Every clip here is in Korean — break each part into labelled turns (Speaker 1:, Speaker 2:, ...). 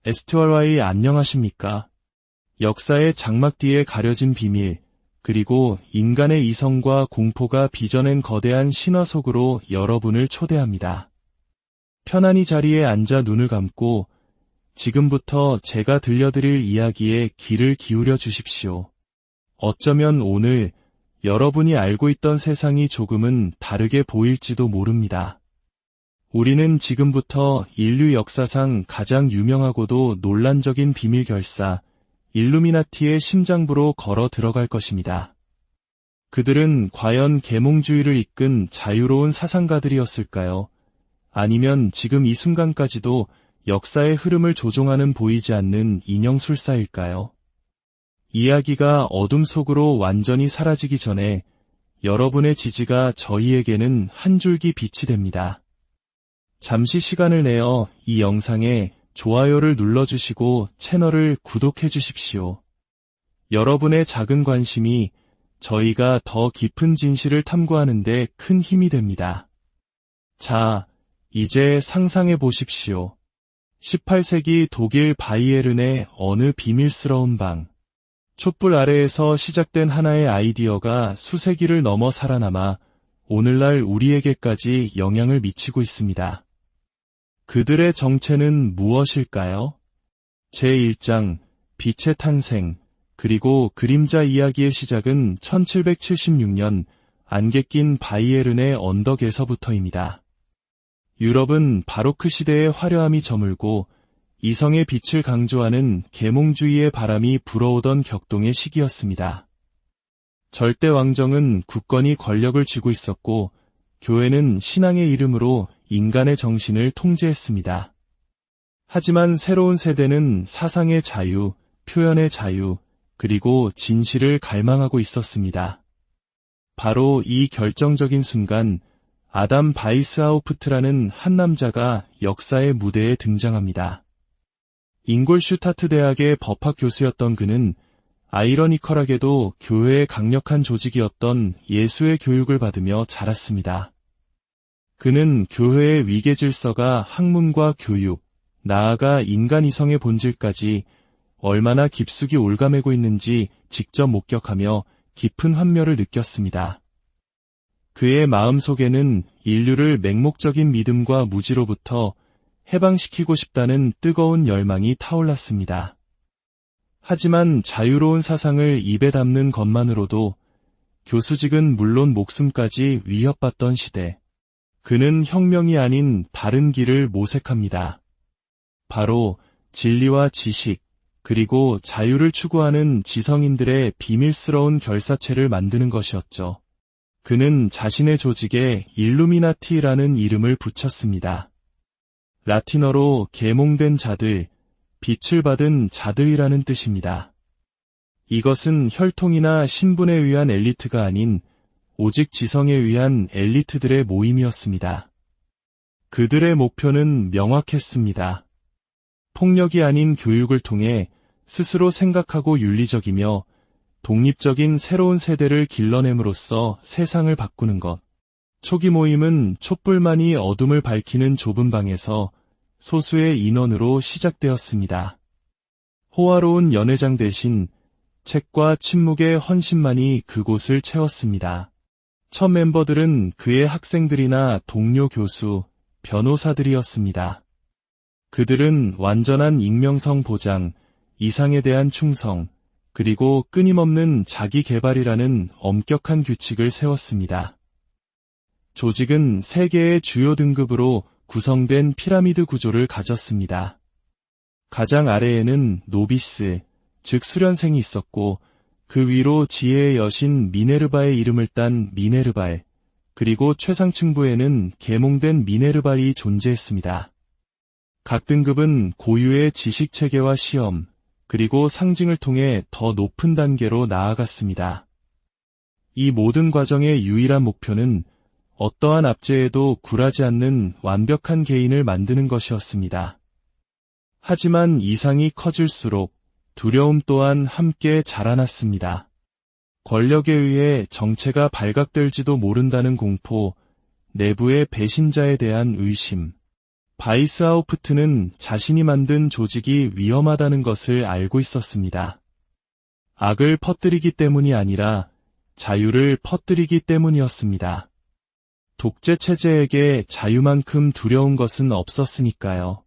Speaker 1: STRY 안녕하십니까? 역사의 장막 뒤에 가려진 비밀, 그리고 인간의 이성과 공포가 빚어낸 거대한 신화 속으로 여러분을 초대합니다. 편안히 자리에 앉아 눈을 감고 지금부터 제가 들려드릴 이야기에 귀를 기울여 주십시오. 어쩌면 오늘 여러분이 알고 있던 세상이 조금은 다르게 보일지도 모릅니다. 우리는 지금부터 인류 역사상 가장 유명하고도 논란적인 비밀 결사, 일루미나티의 심장부로 걸어 들어갈 것입니다. 그들은 과연 계몽주의를 이끈 자유로운 사상가들이었을까요? 아니면 지금 이 순간까지도 역사의 흐름을 조종하는 보이지 않는 인형술사일까요? 이야기가 어둠 속으로 완전히 사라지기 전에 여러분의 지지가 저희에게는 한 줄기 빛이 됩니다. 잠시 시간을 내어 이 영상에 좋아요를 눌러주시고 채널을 구독해 주십시오. 여러분의 작은 관심이 저희가 더 깊은 진실을 탐구하는 데 큰 힘이 됩니다. 자, 이제 상상해 보십시오. 18세기 독일 바이에른의 어느 비밀스러운 방. 촛불 아래에서 시작된 하나의 아이디어가 수세기를 넘어 살아남아 오늘날 우리에게까지 영향을 미치고 있습니다. 그들의 정체는 무엇일까요? 제1장, 빛의 탄생, 그리고 그림자 이야기의 시작은 1776년 안개 낀 바이에른의 언덕에서부터입니다. 유럽은 바로크 시대의 화려함이 저물고 이성의 빛을 강조하는 계몽주의의 바람이 불어오던 격동의 시기였습니다. 절대 왕정은 굳건히 권력을 쥐고 있었고 교회는 신앙의 이름으로 인간의 정신을 통제했습니다. 하지만 새로운 세대는 사상의 자유, 표현의 자유, 그리고 진실을 갈망하고 있었습니다. 바로 이 결정적인 순간 아담 바이스하우프트라는 한 남자가 역사의 무대에 등장합니다. 잉골슈타트 대학의 법학 교수였던 그는 아이러니컬하게도 교회의 강력한 조직이었던 예수의 교육을 받으며 자랐습니다. 그는 교회의 위계 질서가 학문과 교육, 나아가 인간 이성의 본질까지 얼마나 깊숙이 올가매고 있는지 직접 목격하며 깊은 환멸을 느꼈습니다. 그의 마음속에는 인류를 맹목적인 믿음과 무지로부터 해방시키고 싶다는 뜨거운 열망이 타올랐습니다. 하지만 자유로운 사상을 입에 담는 것만으로도 교수직은 물론 목숨까지 위협받던 시대, 그는 혁명이 아닌 다른 길을 모색합니다. 바로 진리와 지식, 그리고 자유를 추구하는 지성인들의 비밀스러운 결사체를 만드는 것이었죠. 그는 자신의 조직에 일루미나티라는 이름을 붙였습니다. 라틴어로 계몽된 자들, 빛을 받은 자들이라는 뜻입니다. 이것은 혈통이나 신분에 의한 엘리트가 아닌 오직 지성에 의한 엘리트들의 모임이었습니다. 그들의 목표는 명확했습니다. 폭력이 아닌 교육을 통해 스스로 생각하고 윤리적이며 독립적인 새로운 세대를 길러냄으로써 세상을 바꾸는 것. 초기 모임은 촛불만이 어둠을 밝히는 좁은 방에서 소수의 인원으로 시작되었습니다. 호화로운 연회장 대신 책과 침묵의 헌신만이 그곳을 채웠습니다. 첫 멤버들은 그의 학생들이나 동료 교수, 변호사들이었습니다. 그들은 완전한 익명성 보장, 이상에 대한 충성, 그리고 끊임없는 자기 개발이라는 엄격한 규칙을 세웠습니다. 조직은 세 개의 주요 등급으로 구성된 피라미드 구조를 가졌습니다. 가장 아래에는 노비스, 즉 수련생이 있었고 그 위로 지혜의 여신 미네르바의 이름을 딴 미네르발, 그리고 최상층부에는 계몽된 미네르발이 존재했습니다. 각 등급은 고유의 지식체계와 시험, 그리고 상징을 통해 더 높은 단계로 나아갔습니다. 이 모든 과정의 유일한 목표는 어떠한 압제에도 굴하지 않는 완벽한 개인을 만드는 것이었습니다. 하지만 이상이 커질수록 두려움 또한 함께 자라났습니다. 권력에 의해 정체가 발각될지도 모른다는 공포, 내부의 배신자에 대한 의심, 바이스하우프트는 자신이 만든 조직이 위험하다는 것을 알고 있었습니다. 악을 퍼뜨리기 때문이 아니라 자유를 퍼뜨리기 때문이었습니다. 독재 체제에게 자유만큼 두려운 것은 없었으니까요.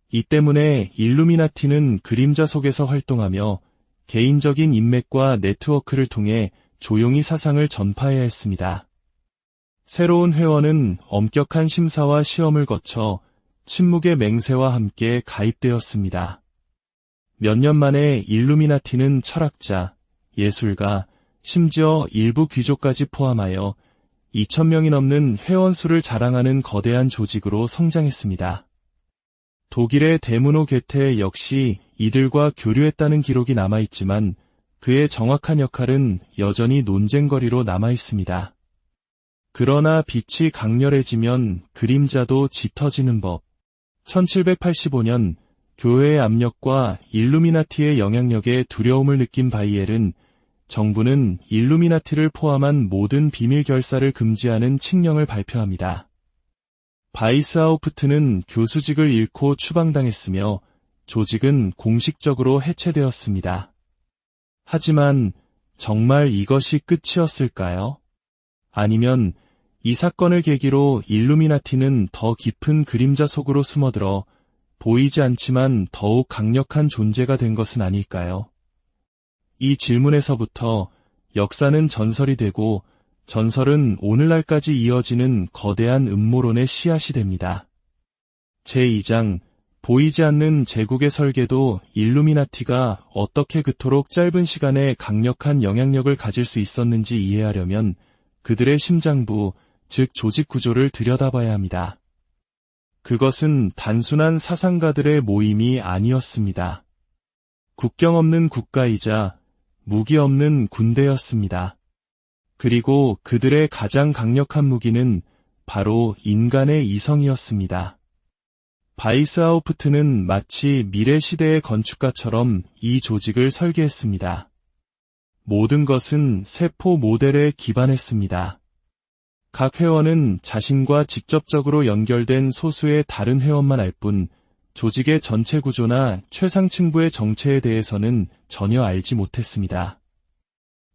Speaker 1: 이 때문에 일루미나티는 그림자 속에서 활동하며 개인적인 인맥과 네트워크를 통해 조용히 사상을 전파해야 했습니다. 새로운 회원은 엄격한 심사와 시험을 거쳐 침묵의 맹세와 함께 가입되었습니다. 몇 년 만에 일루미나티는 철학자, 예술가, 심지어 일부 귀족까지 포함하여 2,000명이 넘는 회원 수를 자랑하는 거대한 조직으로 성장했습니다. 독일의 데무노 괴테 역시 이들과 교류했다는 기록이 남아있지만 그의 정확한 역할은 여전히 논쟁거리로 남아있습니다. 그러나 빛이 강렬해지면 그림자도 짙어지는 법. 1785년 교회의 압력과 일루미나티의 영향력에 두려움을 느낀 바이엘은 정부는 일루미나티를 포함한 모든 비밀 결사를 금지하는 칙령을 발표합니다. 바이스하우프트는 교수직을 잃고 추방당했으며 조직은 공식적으로 해체되었습니다. 하지만 정말 이것이 끝이었을까요? 아니면 이 사건을 계기로 일루미나티는 더 깊은 그림자 속으로 숨어들어 보이지 않지만 더욱 강력한 존재가 된 것은 아닐까요? 이 질문에서부터 역사는 전설이 되고 전설은 오늘날까지 이어지는 거대한 음모론의 씨앗이 됩니다. 제2장 보이지 않는 제국의 설계도 일루미나티가 어떻게 그토록 짧은 시간에 강력한 영향력을 가질 수 있었는지 이해하려면 그들의 심장부, 즉 조직 구조를 들여다봐야 합니다. 그것은 단순한 사상가들의 모임이 아니었습니다. 국경 없는 국가이자 무기 없는 군대였습니다. 그리고 그들의 가장 강력한 무기는 바로 인간의 이성이었습니다. 바이스하우프트는 마치 미래 시대의 건축가처럼 이 조직을 설계했습니다. 모든 것은 세포 모델에 기반했습니다. 각 회원은 자신과 직접적으로 연결된 소수의 다른 회원만 알 뿐 조직의 전체 구조나 최상층부의 정체에 대해서는 전혀 알지 못했습니다.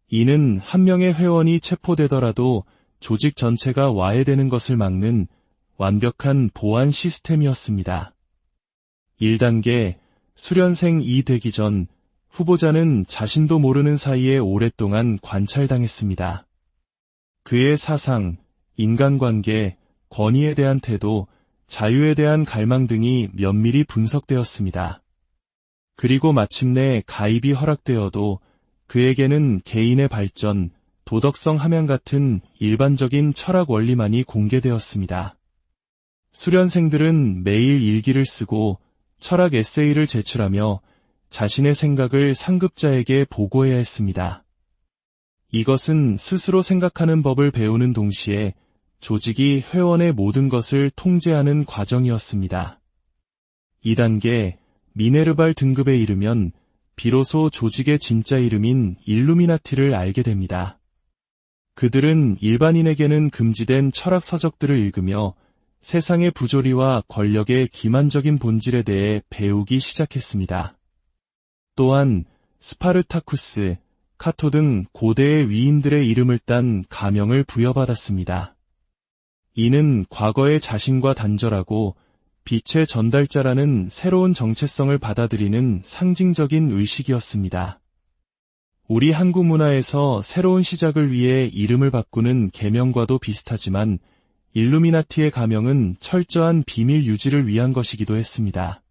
Speaker 1: 이는 한 명의 회원이 체포되더라도 조직 전체가 와해되는 것을 막는 완벽한 보안 시스템이었습니다. 1단계, 수련생이 되기 전 후보자는 자신도 모르는 사이에 오랫동안 관찰당했습니다. 그의 사상, 인간관계, 권위에 대한 태도, 자유에 대한 갈망 등이 면밀히 분석되었습니다. 그리고 마침내 가입이 허락되어도 그에게는 개인의 발전, 도덕성 함양 같은 일반적인 철학 원리만이 공개되었습니다. 수련생들은 매일 일기를 쓰고 철학 에세이를 제출하며 자신의 생각을 상급자에게 보고해야 했습니다. 이것은 스스로 생각하는 법을 배우는 동시에 조직이 회원의 모든 것을 통제하는 과정이었습니다. 2단계, 미네르발 등급에 이르면 비로소 조직의 진짜 이름인 일루미나티를 알게 됩니다. 그들은 일반인에게는 금지된 철학 서적들을 읽으며 세상의 부조리와 권력의 기만적인 본질에 대해 배우기 시작했습니다. 또한 스파르타쿠스, 카토 등 고대의 위인들의 이름을 딴 가명을 부여받았습니다. 이는 과거의 자신과 단절하고 빛의 전달자라는 새로운 정체성을 받아들이는 상징적인 의식이었습니다. 우리 한국 문화에서 새로운 시작을 위해 이름을 바꾸는 계명과도 비슷하지만 일루미나티의 가명은 철저한 비밀 유지를 위한 것이기도 했습니다.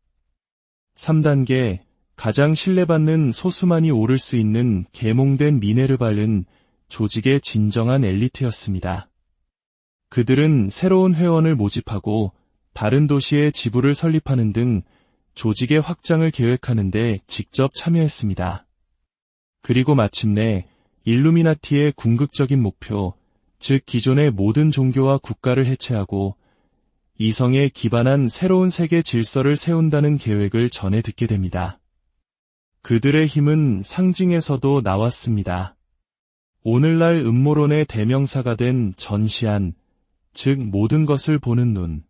Speaker 1: 3단계, 가장 신뢰받는 소수만이 오를 수 있는 계몽된 미네르발은 조직의 진정한 엘리트였습니다. 그들은 새로운 회원을 모집하고 다른 도시에 지부를 설립하는 등 조직의 확장을 계획하는 데 직접 참여했습니다. 그리고 마침내 일루미나티의 궁극적인 목표, 즉 기존의 모든 종교와 국가를 해체하고 이성에 기반한 새로운 세계 질서를 세운다는 계획을 전해 듣게 됩니다. 그들의 힘은 상징에서도 나왔습니다. 오늘날 음모론의 대명사가 된 전시안, 즉 모든 것을 보는 눈.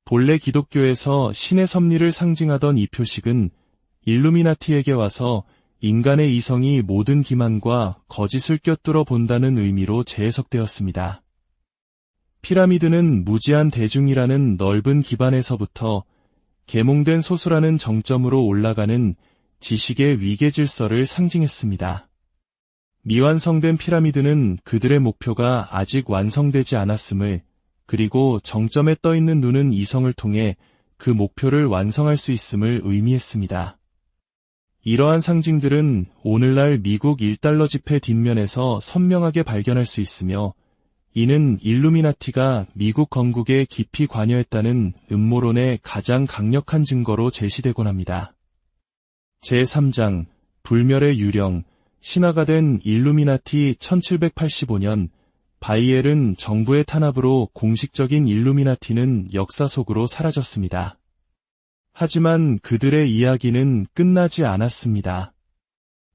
Speaker 1: 본래 기독교에서 신의 섭리를 상징하던 이 표식은 일루미나티에게 와서 인간의 이성이 모든 기만과 거짓을 꿰뚫어 본다는 의미로 재해석되었습니다. 피라미드는 무지한 대중이라는 넓은 기반에서부터 계몽된 소수라는 정점으로 올라가는 지식의 위계 질서를 상징했습니다. 미완성된 피라미드는 그들의 목표가 아직 완성되지 않았음을, 그리고 정점에 떠있는 눈은 이성을 통해 그 목표를 완성할 수 있음을 의미했습니다. 이러한 상징들은 오늘날 미국 1달러 지폐 뒷면에서 선명하게 발견할 수 있으며, 이는 일루미나티가 미국 건국에 깊이 관여했다는 음모론의 가장 강력한 증거로 제시되곤 합니다. 제3장 불멸의 유령, 신화가 된 일루미나티. 1785년 바이엘은 정부의 탄압으로 공식적인 일루미나티는 역사 속으로 사라졌습니다. 하지만 그들의 이야기는 끝나지 않았습니다.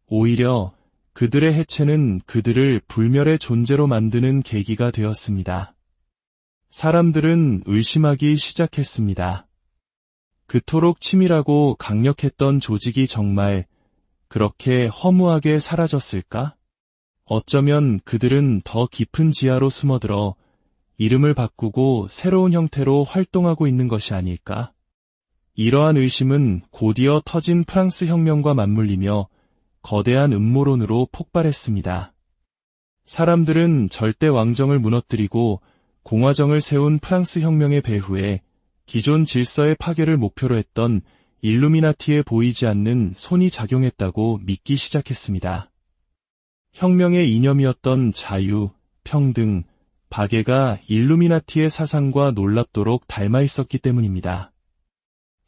Speaker 1: 오히려 그들의 해체는 그들을 불멸의 존재로 만드는 계기가 되었습니다. 사람들은 의심하기 시작했습니다. 그토록 치밀하고 강력했던 조직이 정말 그렇게 허무하게 사라졌을까? 어쩌면 그들은 더 깊은 지하로 숨어들어 이름을 바꾸고 새로운 형태로 활동하고 있는 것이 아닐까? 이러한 의심은 곧이어 터진 프랑스 혁명과 맞물리며 거대한 음모론으로 폭발했습니다. 사람들은 절대 왕정을 무너뜨리고 공화정을 세운 프랑스 혁명의 배후에 기존 질서의 파괴를 목표로 했던 일루미나티에 보이지 않는 손이 작용했다고 믿기 시작했습니다. 혁명의 이념이었던 자유, 평등, 박애가 일루미나티의 사상과 놀랍도록 닮아 있었기 때문입니다.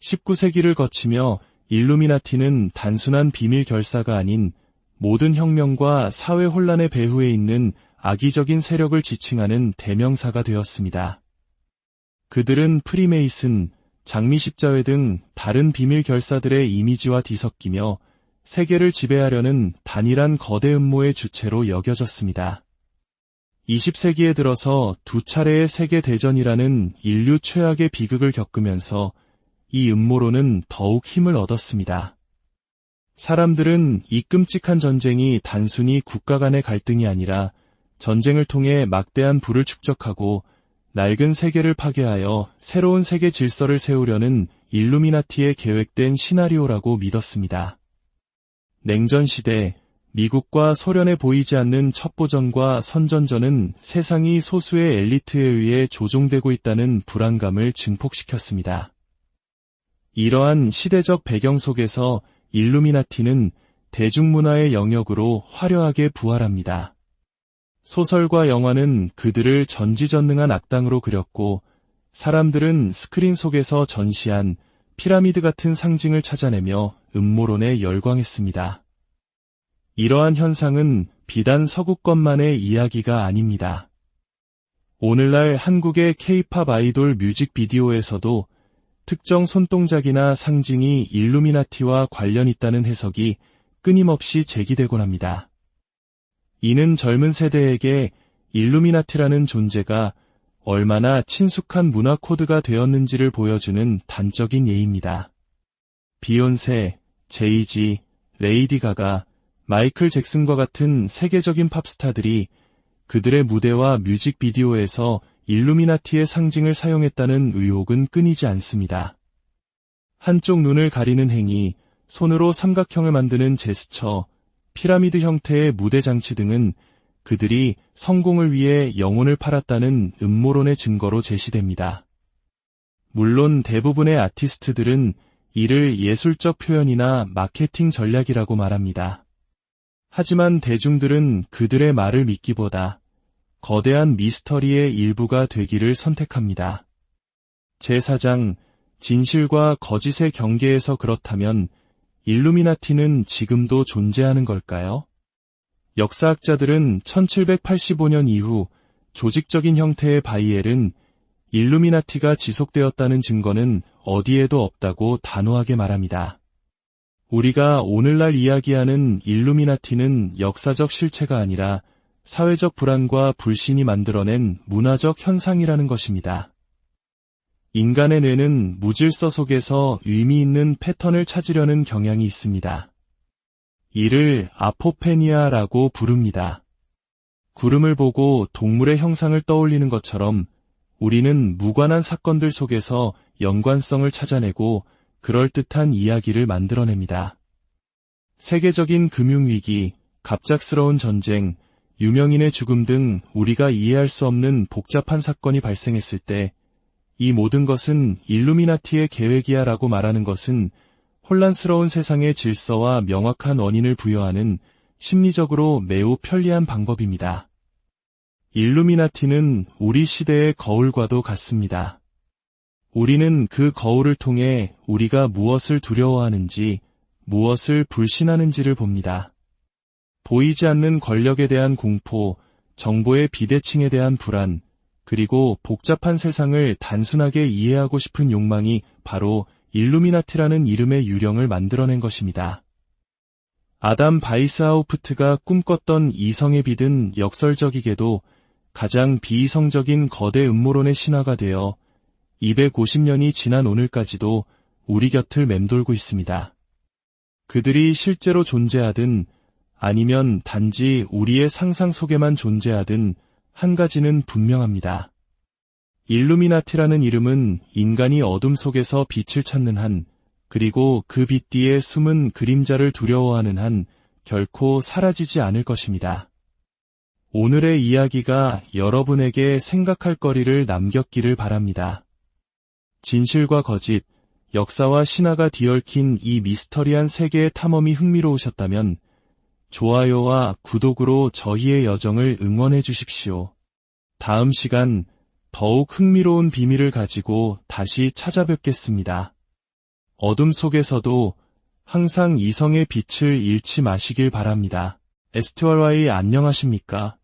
Speaker 1: 19세기를 거치며 일루미나티는 단순한 비밀 결사가 아닌 모든 혁명과 사회 혼란의 배후에 있는 악의적인 세력을 지칭하는 대명사가 되었습니다. 그들은 프리메이슨, 장미십자회 등 다른 비밀 결사들의 이미지와 뒤섞이며 세계를 지배하려는 단일한 거대 음모의 주체로 여겨졌습니다. 20세기에 들어서 두 차례의 세계대전이라는 인류 최악의 비극을 겪으면서 이 음모론은 더욱 힘을 얻었습니다. 사람들은 이 끔찍한 전쟁이 단순히 국가 간의 갈등이 아니라 전쟁을 통해 막대한 부를 축적하고 낡은 세계를 파괴하여 새로운 세계 질서를 세우려는 일루미나티의 계획된 시나리오라고 믿었습니다. 냉전 시대, 미국과 소련에 보이지 않는 첩보전과 선전전은 세상이 소수의 엘리트에 의해 조종되고 있다는 불안감을 증폭시켰습니다. 이러한 시대적 배경 속에서 일루미나티는 대중문화의 영역으로 화려하게 부활합니다. 소설과 영화는 그들을 전지전능한 악당으로 그렸고, 사람들은 스크린 속에서 전시한 피라미드 같은 상징을 찾아내며 음모론에 열광했습니다. 이러한 현상은 비단 서구권만의 이야기가 아닙니다. 오늘날 한국의 K-팝 아이돌 뮤직비디오에서도 특정 손동작이나 상징이 일루미나티와 관련 있다는 해석이 끊임없이 제기되곤 합니다. 이는 젊은 세대에게 일루미나티라는 존재가 얼마나 친숙한 문화 코드가 되었는지를 보여주는 단적인 예입니다. 비욘세, 제이지, 레이디 가가, 마이클 잭슨과 같은 세계적인 팝스타들이 그들의 무대와 뮤직비디오에서 일루미나티의 상징을 사용했다는 의혹은 끊이지 않습니다. 한쪽 눈을 가리는 행위, 손으로 삼각형을 만드는 제스처, 피라미드 형태의 무대 장치 등은 그들이 성공을 위해 영혼을 팔았다는 음모론의 증거로 제시됩니다. 물론 대부분의 아티스트들은 이를 예술적 표현이나 마케팅 전략이라고 말합니다. 하지만 대중들은 그들의 말을 믿기보다 거대한 미스터리의 일부가 되기를 선택합니다. 제4장 진실과 거짓의 경계에서 그렇다면 일루미나티는 지금도 존재하는 걸까요? 역사학자들은 1785년 이후 조직적인 형태의 바이엘은 일루미나티가 지속되었다는 증거는 어디에도 없다고 단호하게 말합니다. 우리가 오늘날 이야기하는 일루미나티는 역사적 실체가 아니라 사회적 불안과 불신이 만들어낸 문화적 현상이라는 것입니다. 인간의 뇌는 무질서 속에서 의미 있는 패턴을 찾으려는 경향이 있습니다. 이를 아포페니아라고 부릅니다. 구름을 보고 동물의 형상을 떠올리는 것처럼 우리는 무관한 사건들 속에서 연관성을 찾아내고 그럴듯한 이야기를 만들어냅니다. 세계적인 금융위기, 갑작스러운 전쟁, 유명인의 죽음 등 우리가 이해할 수 없는 복잡한 사건이 발생했을 때 이 모든 것은 일루미나티의 계획이야라고 말하는 것은 혼란스러운 세상의 질서와 명확한 원인을 부여하는 심리적으로 매우 편리한 방법입니다. 일루미나티는 우리 시대의 거울과도 같습니다. 우리는 그 거울을 통해 우리가 무엇을 두려워하는지, 무엇을 불신하는지를 봅니다. 보이지 않는 권력에 대한 공포, 정보의 비대칭에 대한 불안, 그리고 복잡한 세상을 단순하게 이해하고 싶은 욕망이 바로 일루미나티라는 이름의 유령을 만들어낸 것입니다. 아담 바이스하우프트가 꿈꿨던 이성의 빛은 역설적이게도 가장 비이성적인 거대 음모론의 신화가 되어 250년이 지난 오늘까지도 우리 곁을 맴돌고 있습니다. 그들이 실제로 존재하든 아니면 단지 우리의 상상 속에만 존재하든 한 가지는 분명합니다. 일루미나티라는 이름은 인간이 어둠 속에서 빛을 찾는 한, 그리고 그 빛 뒤에 숨은 그림자를 두려워하는 한 결코 사라지지 않을 것입니다. 오늘의 이야기가 여러분에게 생각할 거리를 남겼기를 바랍니다. 진실과 거짓, 역사와 신화가 뒤얽힌 이 미스터리한 세계의 탐험이 흥미로우셨다면 좋아요와 구독으로 저희의 여정을 응원해 주십시오. 다음 시간 더욱 흥미로운 비밀을 가지고 다시 찾아뵙겠습니다. 어둠 속에서도 항상 이성의 빛을 잃지 마시길 바랍니다. STRY 안녕하십니까?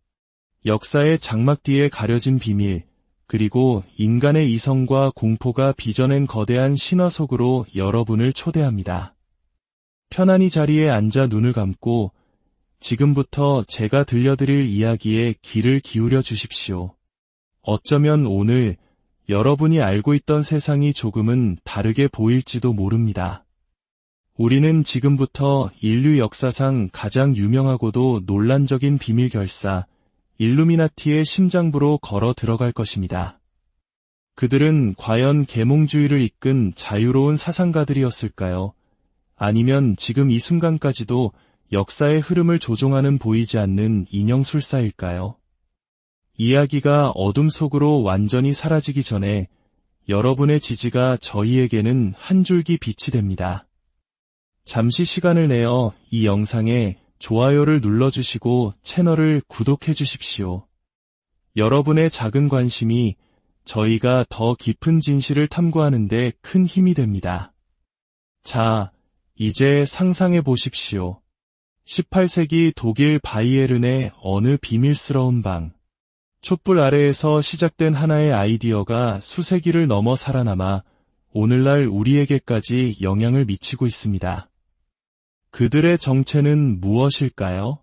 Speaker 1: 역사의 장막 뒤에 가려진 비밀, 그리고 인간의 이성과 공포가 빚어낸 거대한 신화 속으로 여러분을 초대합니다. 편안히 자리에 앉아 눈을 감고 지금부터 제가 들려드릴 이야기에 귀를 기울여 주십시오. 어쩌면 오늘 여러분이 알고 있던 세상이 조금은 다르게 보일지도 모릅니다. 우리는 지금부터 인류 역사상 가장 유명하고도 논란적인 비밀 결사, 일루미나티의 심장부로 걸어 들어갈 것입니다. 그들은 과연 계몽주의를 이끈 자유로운 사상가들이었을까요? 아니면 지금 이 순간까지도 역사의 흐름을 조종하는 보이지 않는 인형술사일까요? 이야기가 어둠 속으로 완전히 사라지기 전에 여러분의 지지가 저희에게는 한 줄기 빛이 됩니다. 잠시 시간을 내어 이 영상에 좋아요를 눌러주시고 채널을 구독해 주십시오. 여러분의 작은 관심이 저희가 더 깊은 진실을 탐구하는 데 큰 힘이 됩니다. 자, 이제 상상해 보십시오. 18세기 독일 바이에른의 어느 비밀스러운 방. 촛불 아래에서 시작된 하나의 아이디어가 수세기를 넘어 살아남아 오늘날 우리에게까지 영향을 미치고 있습니다. 그들의 정체는 무엇일까요?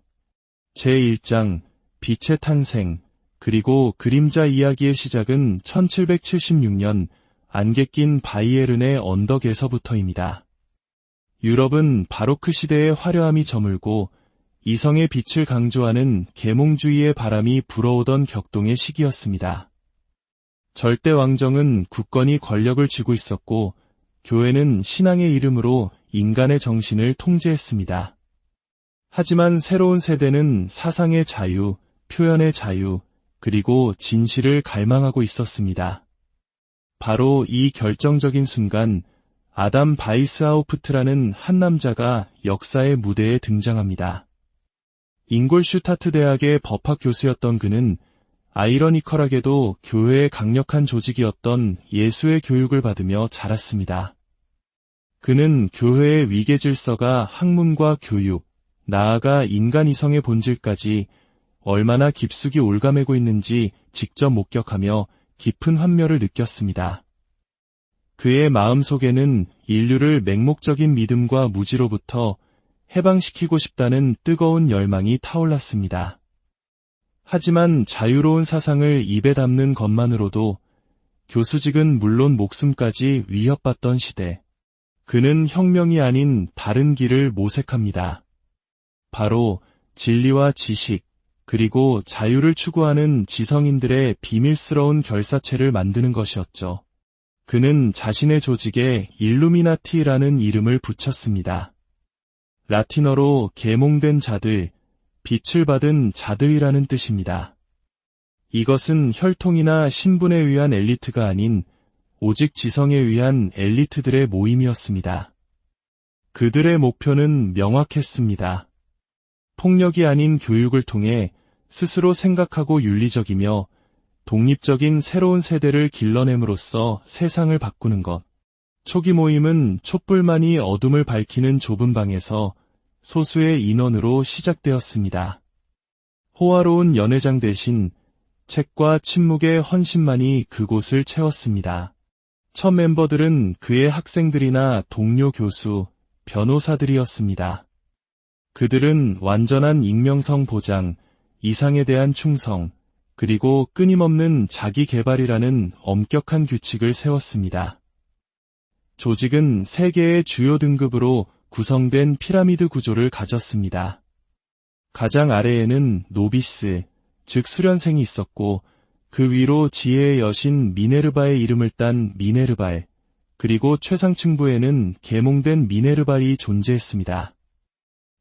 Speaker 1: 제1장, 빛의 탄생, 그리고 그림자 이야기의 시작은 1776년 안개 낀 바이에른의 언덕에서부터입니다. 유럽은 바로크 시대의 화려함이 저물고 이성의 빛을 강조하는 계몽주의의 바람이 불어오던 격동의 시기였습니다. 절대 왕정은 굳건히 권력을 쥐고 있었고 교회는 신앙의 이름으로 인간의 정신을 통제했습니다. 하지만 새로운 세대는 사상의 자유, 표현의 자유, 그리고 진실을 갈망하고 있었습니다. 바로 이 결정적인 순간 아담 바이스하우프트라는 한 남자가 역사의 무대에 등장합니다. 잉골슈타트 대학의 법학 교수였던 그는 아이러니컬하게도 교회의 강력한 조직이었던 예수의 교육을 받으며 자랐습니다. 그는 교회의 위계 질서가 학문과 교육, 나아가 인간 이성의 본질까지 얼마나 깊숙이 올가매고 있는지 직접 목격하며 깊은 환멸을 느꼈습니다. 그의 마음속에는 인류를 맹목적인 믿음과 무지로부터 해방시키고 싶다는 뜨거운 열망이 타올랐습니다. 하지만 자유로운 사상을 입에 담는 것만으로도 교수직은 물론 목숨까지 위협받던 시대. 그는 혁명이 아닌 다른 길을 모색합니다. 바로 진리와 지식, 그리고 자유를 추구하는 지성인들의 비밀스러운 결사체를 만드는 것이었죠. 그는 자신의 조직에 일루미나티라는 이름을 붙였습니다. 라틴어로 계몽된 자들, 빛을 받은 자들이라는 뜻입니다. 이것은 혈통이나 신분에 의한 엘리트가 아닌 오직 지성에 의한 엘리트들의 모임이었습니다. 그들의 목표는 명확했습니다. 폭력이 아닌 교육을 통해 스스로 생각하고 윤리적이며 독립적인 새로운 세대를 길러냄으로써 세상을 바꾸는 것. 초기 모임은 촛불만이 어둠을 밝히는 좁은 방에서 소수의 인원으로 시작되었습니다. 호화로운 연회장 대신 책과 침묵의 헌신만이 그곳을 채웠습니다. 첫 멤버들은 그의 학생들이나 동료 교수, 변호사들이었습니다. 그들은 완전한 익명성 보장, 이상에 대한 충성, 그리고 끊임없는 자기 개발이라는 엄격한 규칙을 세웠습니다. 조직은 세 개의 주요 등급으로 구성된 피라미드 구조를 가졌습니다. 가장 아래에는 노비스, 즉 수련생이 있었고 그 위로 지혜의 여신 미네르바의 이름을 딴 미네르발, 그리고 최상층부에는 계몽된 미네르발이 존재했습니다.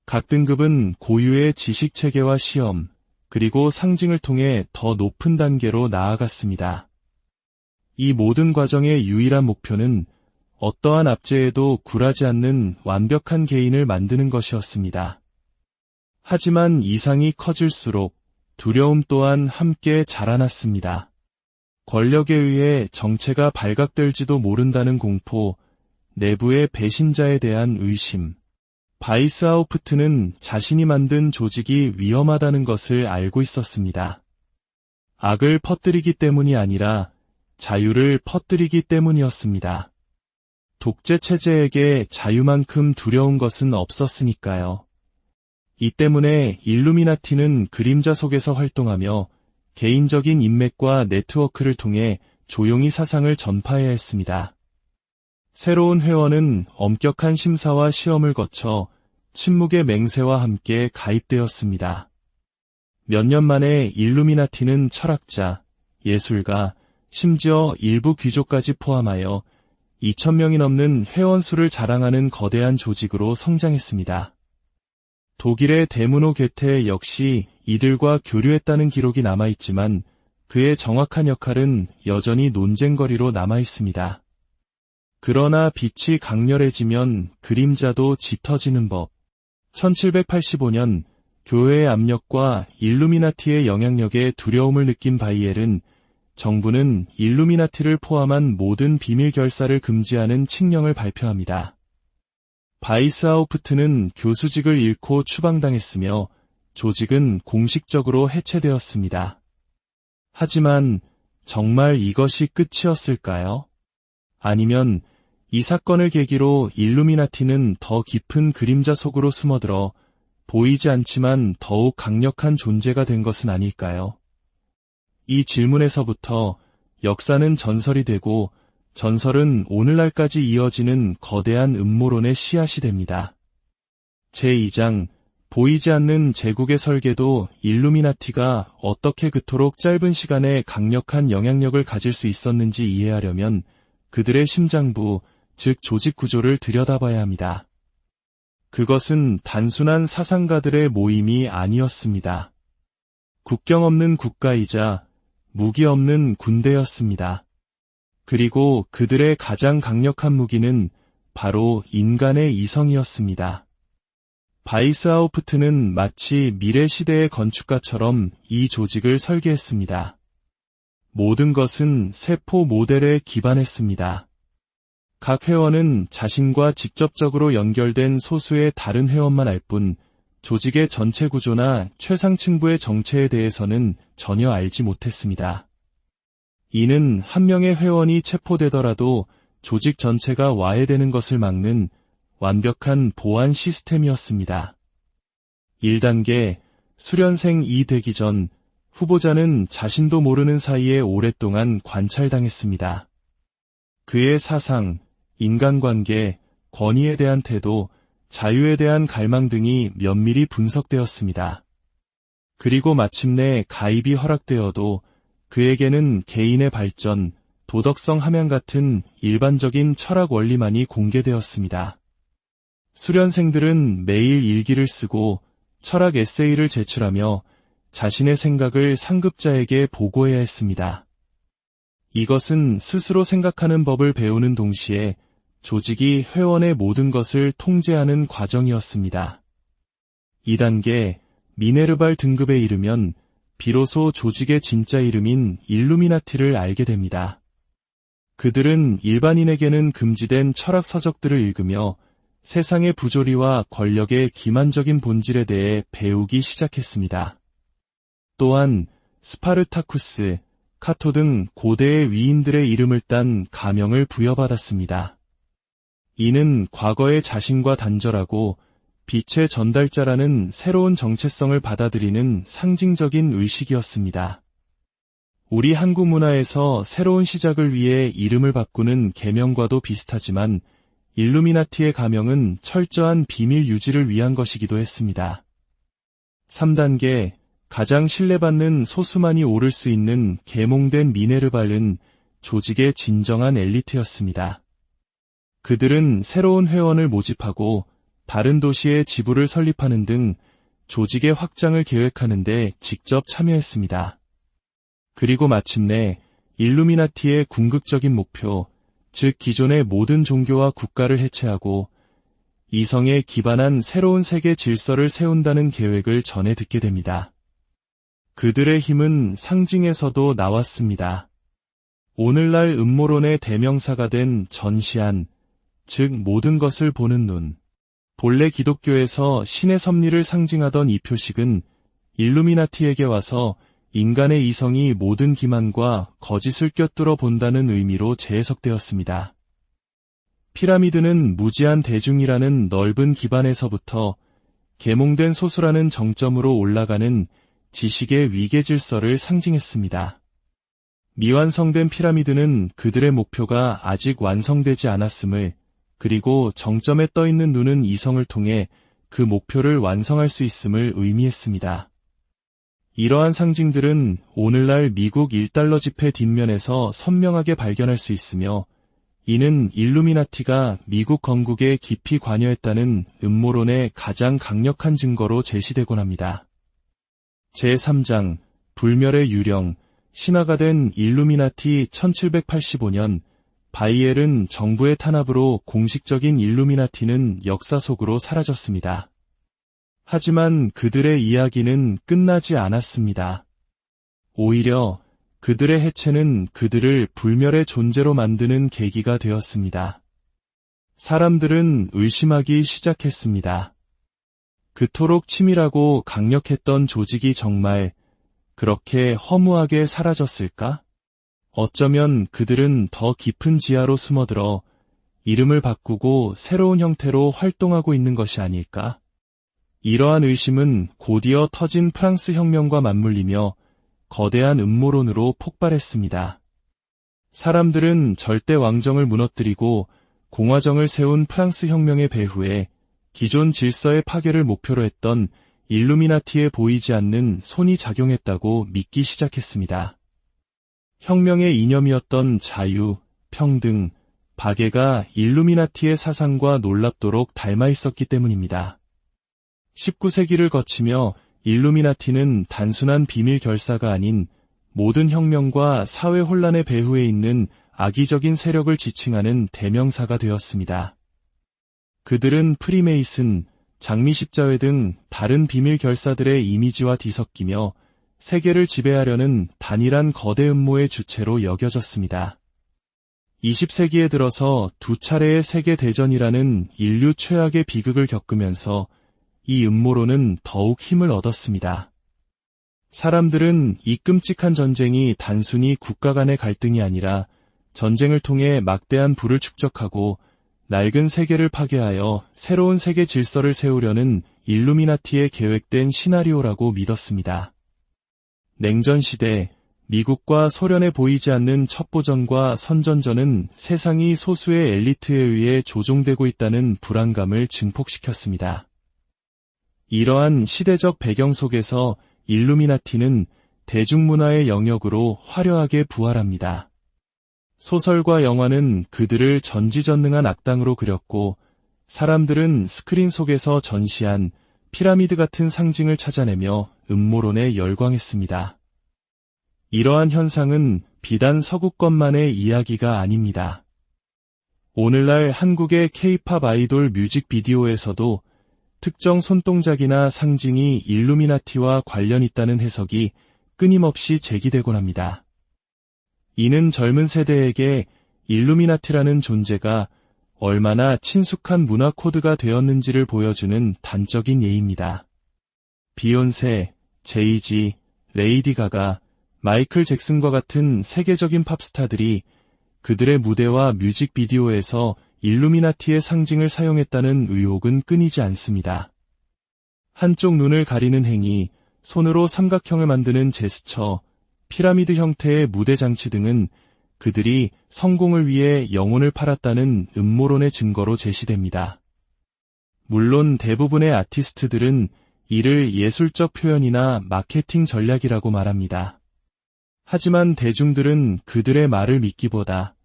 Speaker 1: 각 등급은 고유의 지식체계와 시험, 그리고 상징을 통해 더 높은 단계로 나아갔습니다. 이 모든 과정의 유일한 목표는 어떠한 압제에도 굴하지 않는 완벽한 개인을 만드는 것이었습니다. 하지만 이상이 커질수록 두려움 또한 함께 자라났습니다. 권력에 의해 정체가 발각될지도 모른다는 공포, 내부의 배신자에 대한 의심. 바이스하우프트는 자신이 만든 조직이 위험하다는 것을 알고 있었습니다. 악을 퍼뜨리기 때문이 아니라 자유를 퍼뜨리기 때문이었습니다. 독재 체제에게 자유만큼 두려운 것은 없었으니까요. 이 때문에 일루미나티는 그림자 속에서 활동하며 개인적인 인맥과 네트워크를 통해 조용히 사상을 전파해야 했습니다. 새로운 회원은 엄격한 심사와 시험을 거쳐 침묵의 맹세와 함께 가입되었습니다. 몇 년 만에 일루미나티는 철학자, 예술가, 심지어 일부 귀족까지 포함하여 2,000명이 넘는 회원 수를 자랑하는 거대한 조직으로 성장했습니다. 독일의 데무노 괴테 역시 이들과 교류했다는 기록이 남아있지만 그의 정확한 역할은 여전히 논쟁거리로 남아있습니다. 그러나 빛이 강렬해지면 그림자도 짙어지는 법. 1785년 교회의 압력과 일루미나티의 영향력에 두려움을 느낀 바이엘은 정부는 일루미나티를 포함한 모든 비밀 결사를 금지하는 칙령을 발표합니다. 바이스하우프트는 교수직을 잃고 추방당했으며 조직은 공식적으로 해체되었습니다. 하지만 정말 이것이 끝이었을까요? 아니면 이 사건을 계기로 일루미나티는 더 깊은 그림자 속으로 숨어들어 보이지 않지만 더욱 강력한 존재가 된 것은 아닐까요? 이 질문에서부터 역사는 전설이 되고 전설은 오늘날까지 이어지는 거대한 음모론의 씨앗이 됩니다. 제2장 보이지 않는 제국의 설계도 일루미나티가 어떻게 그토록 짧은 시간에 강력한 영향력을 가질 수 있었는지 이해하려면 그들의 심장부, 즉 조직 구조를 들여다봐야 합니다. 그것은 단순한 사상가들의 모임이 아니었습니다. 국경 없는 국가이자 무기 없는 군대였습니다. 그리고 그들의 가장 강력한 무기는 바로 인간의 이성이었습니다. 바이스하우프트는 마치 미래 시대의 건축가처럼 이 조직을 설계했습니다. 모든 것은 세포 모델에 기반했습니다. 각 회원은 자신과 직접적으로 연결된 소수의 다른 회원만 알 뿐 조직의 전체 구조나 최상층부의 정체에 대해서는 전혀 알지 못했습니다. 이는 한 명의 회원이 체포되더라도 조직 전체가 와해되는 것을 막는 완벽한 보안 시스템이었습니다. 1단계 수련생이 되기 전 후보자는 자신도 모르는 사이에 오랫동안 관찰당했습니다. 그의 사상, 인간관계, 권위에 대한 태도, 자유에 대한 갈망 등이 면밀히 분석되었습니다. 그리고 마침내 가입이 허락되어도 그에게는 개인의 발전, 도덕성 함양 같은 일반적인 철학 원리만이 공개되었습니다. 수련생들은 매일 일기를 쓰고 철학 에세이를 제출하며 자신의 생각을 상급자에게 보고해야 했습니다. 이것은 스스로 생각하는 법을 배우는 동시에 조직이 회원의 모든 것을 통제하는 과정이었습니다. 2단계 미네르발 등급에 이르면 비로소 조직의 진짜 이름인 일루미나티를 알게 됩니다. 그들은 일반인에게는 금지된 철학 서적들을 읽으며 세상의 부조리와 권력의 기만적인 본질에 대해 배우기 시작했습니다. 또한 스파르타쿠스, 카토 등 고대의 위인들의 이름을 딴 가명을 부여받았습니다. 이는 과거의 자신과 단절하고 빛의 전달자라는 새로운 정체성을 받아들이는 상징적인 의식이었습니다. 우리 한국 문화에서 새로운 시작을 위해 이름을 바꾸는 계명과도 비슷하지만 일루미나티의 가명은 철저한 비밀 유지를 위한 것이기도 했습니다. 3단계 가장 신뢰받는 소수만이 오를 수 있는 계몽된 미네르발은 조직의 진정한 엘리트였습니다. 그들은 새로운 회원을 모집하고 다른 도시에 지부를 설립하는 등 조직의 확장을 계획하는 데 직접 참여했습니다. 그리고 마침내 일루미나티의 궁극적인 목표, 즉 기존의 모든 종교와 국가를 해체하고 이성에 기반한 새로운 세계 질서를 세운다는 계획을 전해 듣게 됩니다. 그들의 힘은 상징에서도 나왔습니다. 오늘날 음모론의 대명사가 된 전시안, 즉 모든 것을 보는 눈. 본래 기독교에서 신의 섭리를 상징하던 이 표식은 일루미나티에게 와서 인간의 이성이 모든 기만과 거짓을 꿰뚫어 본다는 의미로 재해석되었습니다. 피라미드는 무지한 대중이라는 넓은 기반에서부터 계몽된 소수라는 정점으로 올라가는 지식의 위계 질서를 상징했습니다. 미완성된 피라미드는 그들의 목표가 아직 완성되지 않았음을, 그리고 정점에 떠있는 눈은 이성을 통해 그 목표를 완성할 수 있음을 의미했습니다. 이러한 상징들은 오늘날 미국 1달러 지폐 뒷면에서 선명하게 발견할 수 있으며, 이는 일루미나티가 미국 건국에 깊이 관여했다는 음모론의 가장 강력한 증거로 제시되곤 합니다. 제3장 불멸의 유령, 신화가 된 일루미나티. 1785년 바이엘은 정부의 탄압으로 공식적인 일루미나티는 역사 속으로 사라졌습니다. 하지만 그들의 이야기는 끝나지 않았습니다. 오히려 그들의 해체는 그들을 불멸의 존재로 만드는 계기가 되었습니다. 사람들은 의심하기 시작했습니다. 그토록 치밀하고 강력했던 조직이 정말 그렇게 허무하게 사라졌을까? 어쩌면 그들은 더 깊은 지하로 숨어들어 이름을 바꾸고 새로운 형태로 활동하고 있는 것이 아닐까? 이러한 의심은 곧이어 터진 프랑스 혁명과 맞물리며 거대한 음모론으로 폭발했습니다. 사람들은 절대 왕정을 무너뜨리고 공화정을 세운 프랑스 혁명의 배후에 기존 질서의 파괴를 목표로 했던 일루미나티에 보이지 않는 손이 작용했다고 믿기 시작했습니다. 혁명의 이념이었던 자유, 평등, 박애가 일루미나티의 사상과 놀랍도록 닮아 있었기 때문입니다. 19세기를 거치며 일루미나티는 단순한 비밀 결사가 아닌 모든 혁명과 사회 혼란의 배후에 있는 악의적인 세력을 지칭하는 대명사가 되었습니다. 그들은 프리메이슨, 장미십자회 등 다른 비밀 결사들의 이미지와 뒤섞이며 세계를 지배하려는 단일한 거대 음모의 주체로 여겨졌습니다. 20세기에 들어서 두 차례의 세계대전이라는 인류 최악의 비극을 겪으면서 이 음모론은 더욱 힘을 얻었습니다. 사람들은 이 끔찍한 전쟁이 단순히 국가 간의 갈등이 아니라 전쟁을 통해 막대한 부를 축적하고 낡은 세계를 파괴하여 새로운 세계 질서를 세우려는 일루미나티의 계획된 시나리오라고 믿었습니다. 냉전 시대, 미국과 소련에 보이지 않는 첩보전과 선전전은 세상이 소수의 엘리트에 의해 조종되고 있다는 불안감을 증폭시켰습니다. 이러한 시대적 배경 속에서 일루미나티는 대중문화의 영역으로 화려하게 부활합니다. 소설과 영화는 그들을 전지전능한 악당으로 그렸고, 사람들은 스크린 속에서 전시한 피라미드 같은 상징을 찾아내며 음모론에 열광했습니다. 이러한 현상은 비단 서구권만의 이야기가 아닙니다. 오늘날 한국의 K-팝 아이돌 뮤직비디오에서도 특정 손동작이나 상징이 일루미나티와 관련 있다는 해석이 끊임없이 제기되곤 합니다. 이는 젊은 세대에게 일루미나티라는 존재가 얼마나 친숙한 문화 코드가 되었는지를 보여주는 단적인 예입니다. 비욘세, 제이지, 레이디 가가, 마이클 잭슨과 같은 세계적인 팝스타들이 그들의 무대와 뮤직비디오에서 일루미나티의 상징을 사용했다는 의혹은 끊이지 않습니다. 한쪽 눈을 가리는 행위, 손으로 삼각형을 만드는 제스처, 피라미드 형태의 무대 장치 등은 그들이 성공을 위해 영혼을 팔았다는 음모론의 증거로 제시됩니다. 물론 대부분의 아티스트들은 이를 예술적 표현이나 마케팅 전략이라고 말합니다. 하지만 대중들은 그들의 말을 믿기보다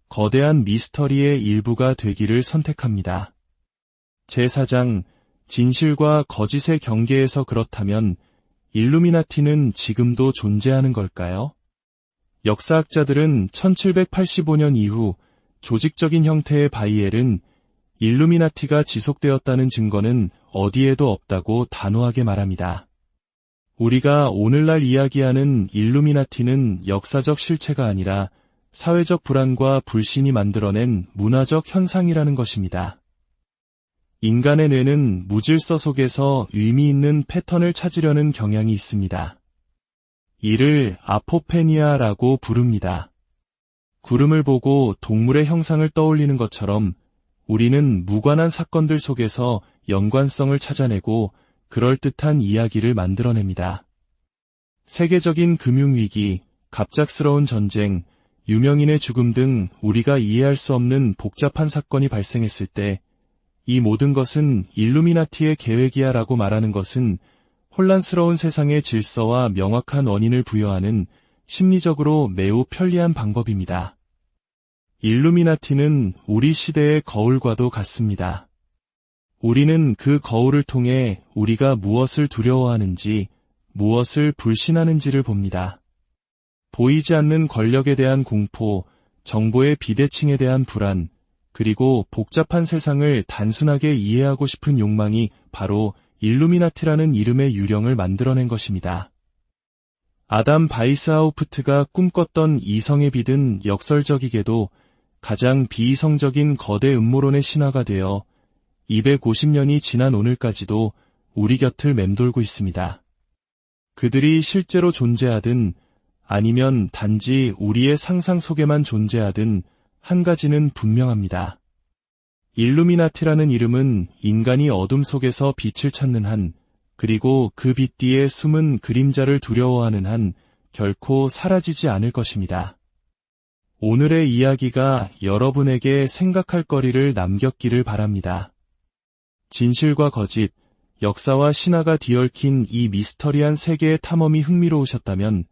Speaker 1: 거대한 미스터리의 일부가 되기를 선택합니다. 제4장, 진실과 거짓의 경계에서 그렇다면 일루미나티는 지금도 존재하는 걸까요? 역사학자들은 1785년 이후 조직적인 형태의 바이엘은 일루미나티가 지속되었다는 증거는 어디에도 없다고 단호하게 말합니다. 우리가 오늘날 이야기하는 일루미나티는 역사적 실체가 아니라 사회적 불안과 불신이 만들어낸 문화적 현상이라는 것입니다. 인간의 뇌는 무질서 속에서 의미 있는 패턴을 찾으려는 경향이 있습니다. 이를 아포페니아라고 부릅니다. 구름을 보고 동물의 형상을 떠올리는 것처럼 우리는 무관한 사건들 속에서 연관성을 찾아내고 그럴듯한 이야기를 만들어냅니다. 세계적인 금융위기, 갑작스러운 전쟁, 유명인의 죽음 등 우리가 이해할 수 없는 복잡한 사건이 발생했을 때 이 모든 것은 일루미나티의 계획이야 라고 말하는 것은 혼란스러운 세상의 질서와 명확한 원인을 부여하는 심리적으로 매우 편리한 방법입니다. 일루미나티는 우리 시대의 거울과도 같습니다. 우리는 그 거울을 통해 우리가 무엇을 두려워하는지, 무엇을 불신하는지를 봅니다. 보이지 않는 권력에 대한 공포, 정보의 비대칭에 대한 불안, 그리고 복잡한 세상을 단순하게 이해하고 싶은 욕망이 바로 일루미나티라는 이름의 유령을 만들어낸 것입니다. 아담 바이스하우프트가 꿈꿨던 이성의 빛은 역설적이게도 가장 비이성적인 거대 음모론의 신화가 되어 250년이 지난 오늘까지도 우리 곁을 맴돌고 있습니다. 그들이 실제로 존재하든 아니면 단지 우리의 상상 속에만 존재하든 한 가지는 분명합니다. 일루미나티라는 이름은 인간이 어둠 속에서 빛을 찾는 한, 그리고 그 빛 뒤에 숨은 그림자를 두려워하는 한 결코 사라지지 않을 것입니다. 오늘의 이야기가 여러분에게 생각할 거리를 남겼기를 바랍니다. 진실과 거짓, 역사와 신화가 뒤얽힌 이 미스터리한 세계의 탐험이 흥미로우셨다면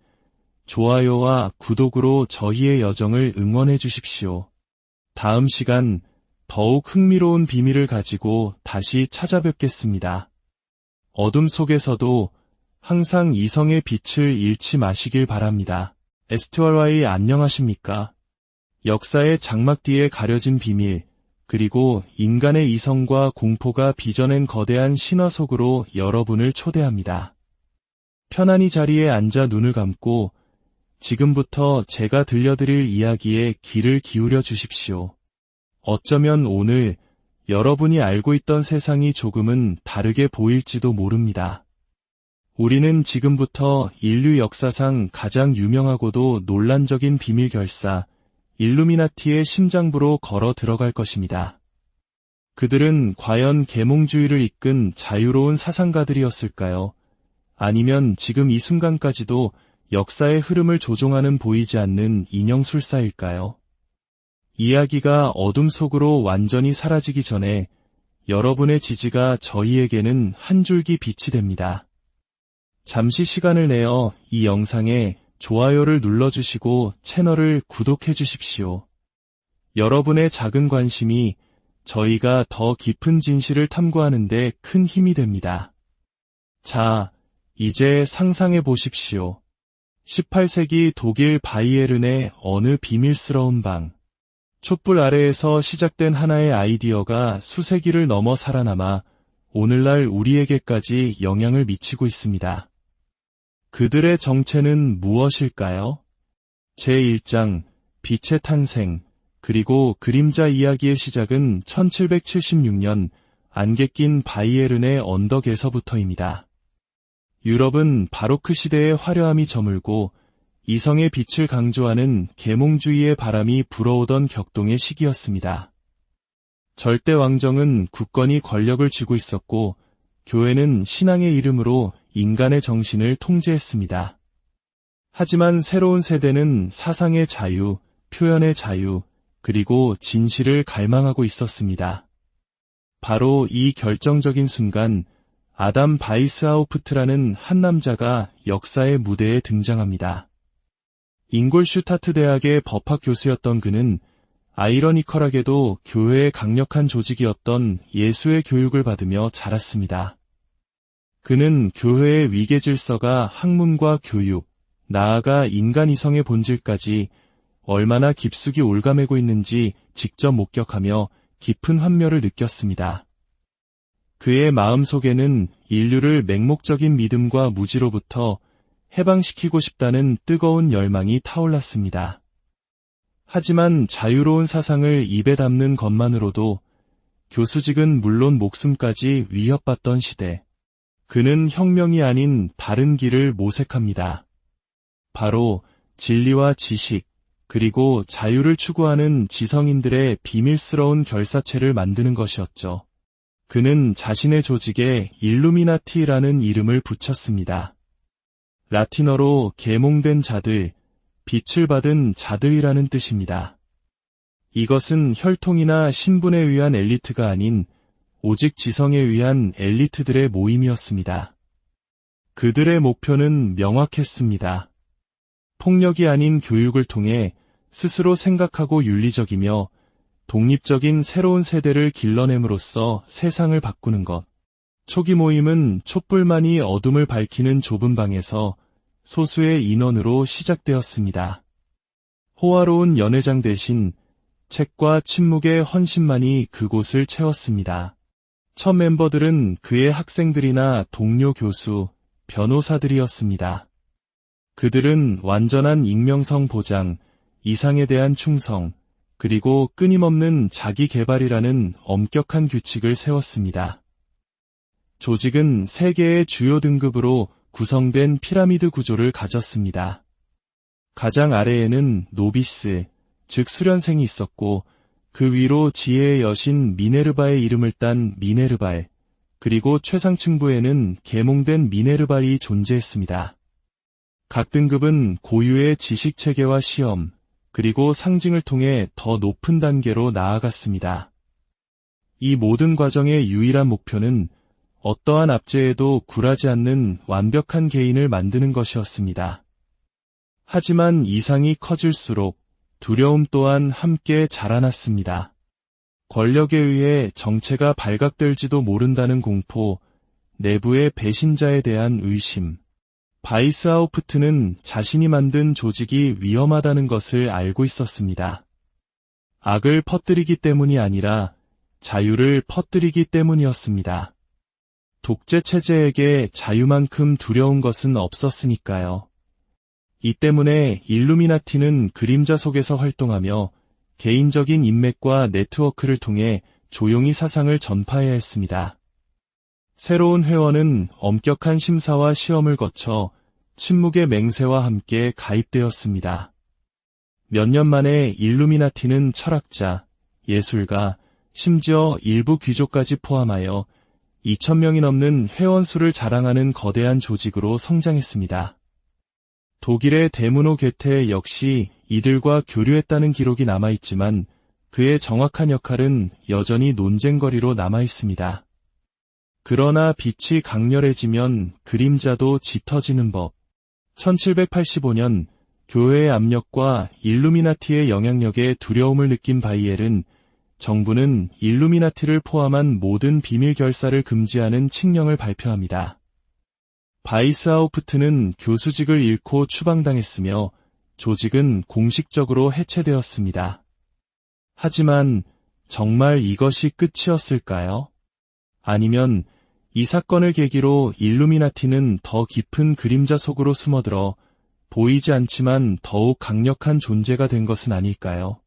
Speaker 1: 좋아요와 구독으로 저희의 여정을 응원해 주십시오. 다음 시간 더욱 흥미로운 비밀을 가지고 다시 찾아뵙겠습니다. 어둠 속에서도 항상 이성의 빛을 잃지 마시길 바랍니다. STRY 안녕하십니까? 역사의 장막 뒤에 가려진 비밀, 그리고 인간의 이성과 공포가 빚어낸 거대한 신화 속으로 여러분을 초대합니다. 편안히 자리에 앉아 눈을 감고 지금부터 제가 들려드릴 이야기에 귀를 기울여 주십시오. 어쩌면 오늘 여러분이 알고 있던 세상이 조금은 다르게 보일지도 모릅니다. 우리는 지금부터 인류 역사상 가장 유명하고도 논란적인 비밀 결사, 일루미나티의 심장부로 걸어 들어갈 것입니다. 그들은 과연 계몽주의를 이끈 자유로운 사상가들이었을까요? 아니면 지금 이 순간까지도 역사의 흐름을 조종하는 보이지 않는 인형술사일까요? 이야기가 어둠 속으로 완전히 사라지기 전에 여러분의 지지가 저희에게는 한 줄기 빛이 됩니다. 잠시 시간을 내어 이 영상에 좋아요를 눌러주시고 채널을 구독해 주십시오. 여러분의 작은 관심이 저희가 더 깊은 진실을 탐구하는 데 큰 힘이 됩니다. 자, 이제 상상해 보십시오. 18세기 독일 바이에른의 어느 비밀스러운 방. 촛불 아래에서 시작된 하나의 아이디어가 수세기를 넘어 살아남아 오늘날 우리에게까지 영향을 미치고 있습니다. 그들의 정체는 무엇일까요? 제1장, 빛의 탄생, 그리고 그림자 이야기의 시작은 1776년 안개 낀 바이에른의 언덕에서부터입니다. 유럽은 바로크 시대의 화려함이 저물고 이성의 빛을 강조하는 계몽주의의 바람이 불어오던 격동의 시기였습니다. 절대 왕정은 굳건히 권력을 쥐고 있었고 교회는 신앙의 이름으로 인간의 정신을 통제했습니다. 하지만 새로운 세대는 사상의 자유, 표현의 자유, 그리고 진실을 갈망하고 있었습니다. 바로 이 결정적인 순간 아담 바이스하우프트라는 한 남자가 역사의 무대에 등장합니다. 잉골슈타트 대학의 법학 교수였던 그는 아이러니컬하게도 교회의 강력한 조직이었던 예수의 교육을 받으며 자랐습니다. 그는 교회의 위계 질서가 학문과 교육, 나아가 인간 이성의 본질까지 얼마나 깊숙이 올가매고 있는지 직접 목격하며 깊은 환멸을 느꼈습니다. 그의 마음속에는 인류를 맹목적인 믿음과 무지로부터 해방시키고 싶다는 뜨거운 열망이 타올랐습니다. 하지만 자유로운 사상을 입에 담는 것만으로도 교수직은 물론 목숨까지 위협받던 시대, 그는 혁명이 아닌 다른 길을 모색합니다. 바로 진리와 지식, 그리고 자유를 추구하는 지성인들의 비밀스러운 결사체를 만드는 것이었죠. 그는 자신의 조직에 일루미나티라는 이름을 붙였습니다. 라틴어로 계몽된 자들, 빛을 받은 자들이라는 뜻입니다. 이것은 혈통이나 신분에 의한 엘리트가 아닌 오직 지성에 의한 엘리트들의 모임이었습니다. 그들의 목표는 명확했습니다. 폭력이 아닌 교육을 통해 스스로 생각하고 윤리적이며 독립적인 새로운 세대를 길러냄으로써 세상을 바꾸는 것. 초기 모임은 촛불만이 어둠을 밝히는 좁은 방에서 소수의 인원으로 시작되었습니다. 호화로운 연회장 대신 책과 침묵의 헌신만이 그곳을 채웠습니다. 첫 멤버들은 그의 학생들이나 동료 교수, 변호사들이었습니다. 그들은 완전한 익명성 보장, 이상에 대한 충성, 그리고 끊임없는 자기 개발이라는 엄격한 규칙을 세웠습니다. 조직은 세 개의 주요 등급으로 구성된 피라미드 구조를 가졌습니다. 가장 아래에는 노비스, 즉 수련생이 있었고 그 위로 지혜의 여신 미네르바의 이름을 딴 미네르발, 그리고 최상층부에는 계몽된 미네르발이 존재했습니다. 각 등급은 고유의 지식체계와 시험, 그리고 상징을 통해 더 높은 단계로 나아갔습니다. 이 모든 과정의 유일한 목표는 어떠한 압제에도 굴하지 않는 완벽한 개인을 만드는 것이었습니다. 하지만 이상이 커질수록 두려움 또한 함께 자라났습니다. 권력에 의해 정체가 발각될지도 모른다는 공포, 내부의 배신자에 대한 의심. 바이스하우프트는 자신이 만든 조직이 위험하다는 것을 알고 있었습니다. 악을 퍼뜨리기 때문이 아니라 자유를 퍼뜨리기 때문이었습니다. 독재 체제에게 자유만큼 두려운 것은 없었으니까요. 이 때문에 일루미나티는 그림자 속에서 활동하며 개인적인 인맥과 네트워크를 통해 조용히 사상을 전파해야 했습니다. 새로운 회원은 엄격한 심사와 시험을 거쳐 침묵의 맹세와 함께 가입되었습니다. 몇 년 만에 일루미나티는 철학자, 예술가, 심지어 일부 귀족까지 포함하여 2,000명이 넘는 회원 수를 자랑하는 거대한 조직으로 성장했습니다. 독일의 데무노 괴테 역시 이들과 교류했다는 기록이 남아있지만 그의 정확한 역할은 여전히 논쟁거리로 남아있습니다. 그러나 빛이 강렬해지면 그림자도 짙어지는 법. 1785년 교회의 압력과 일루미나티의 영향력에 두려움을 느낀 바이엘은 정부는 일루미나티를 포함한 모든 비밀 결사를 금지하는 칙령을 발표합니다. 바이스하우프트는 교수직을 잃고 추방당했으며 조직은 공식적으로 해체되었습니다. 하지만 정말 이것이 끝이었을까요? 아니면 이 사건을 계기로 일루미나티는 더 깊은 그림자 속으로 숨어들어 보이지 않지만 더욱 강력한 존재가 된 것은 아닐까요?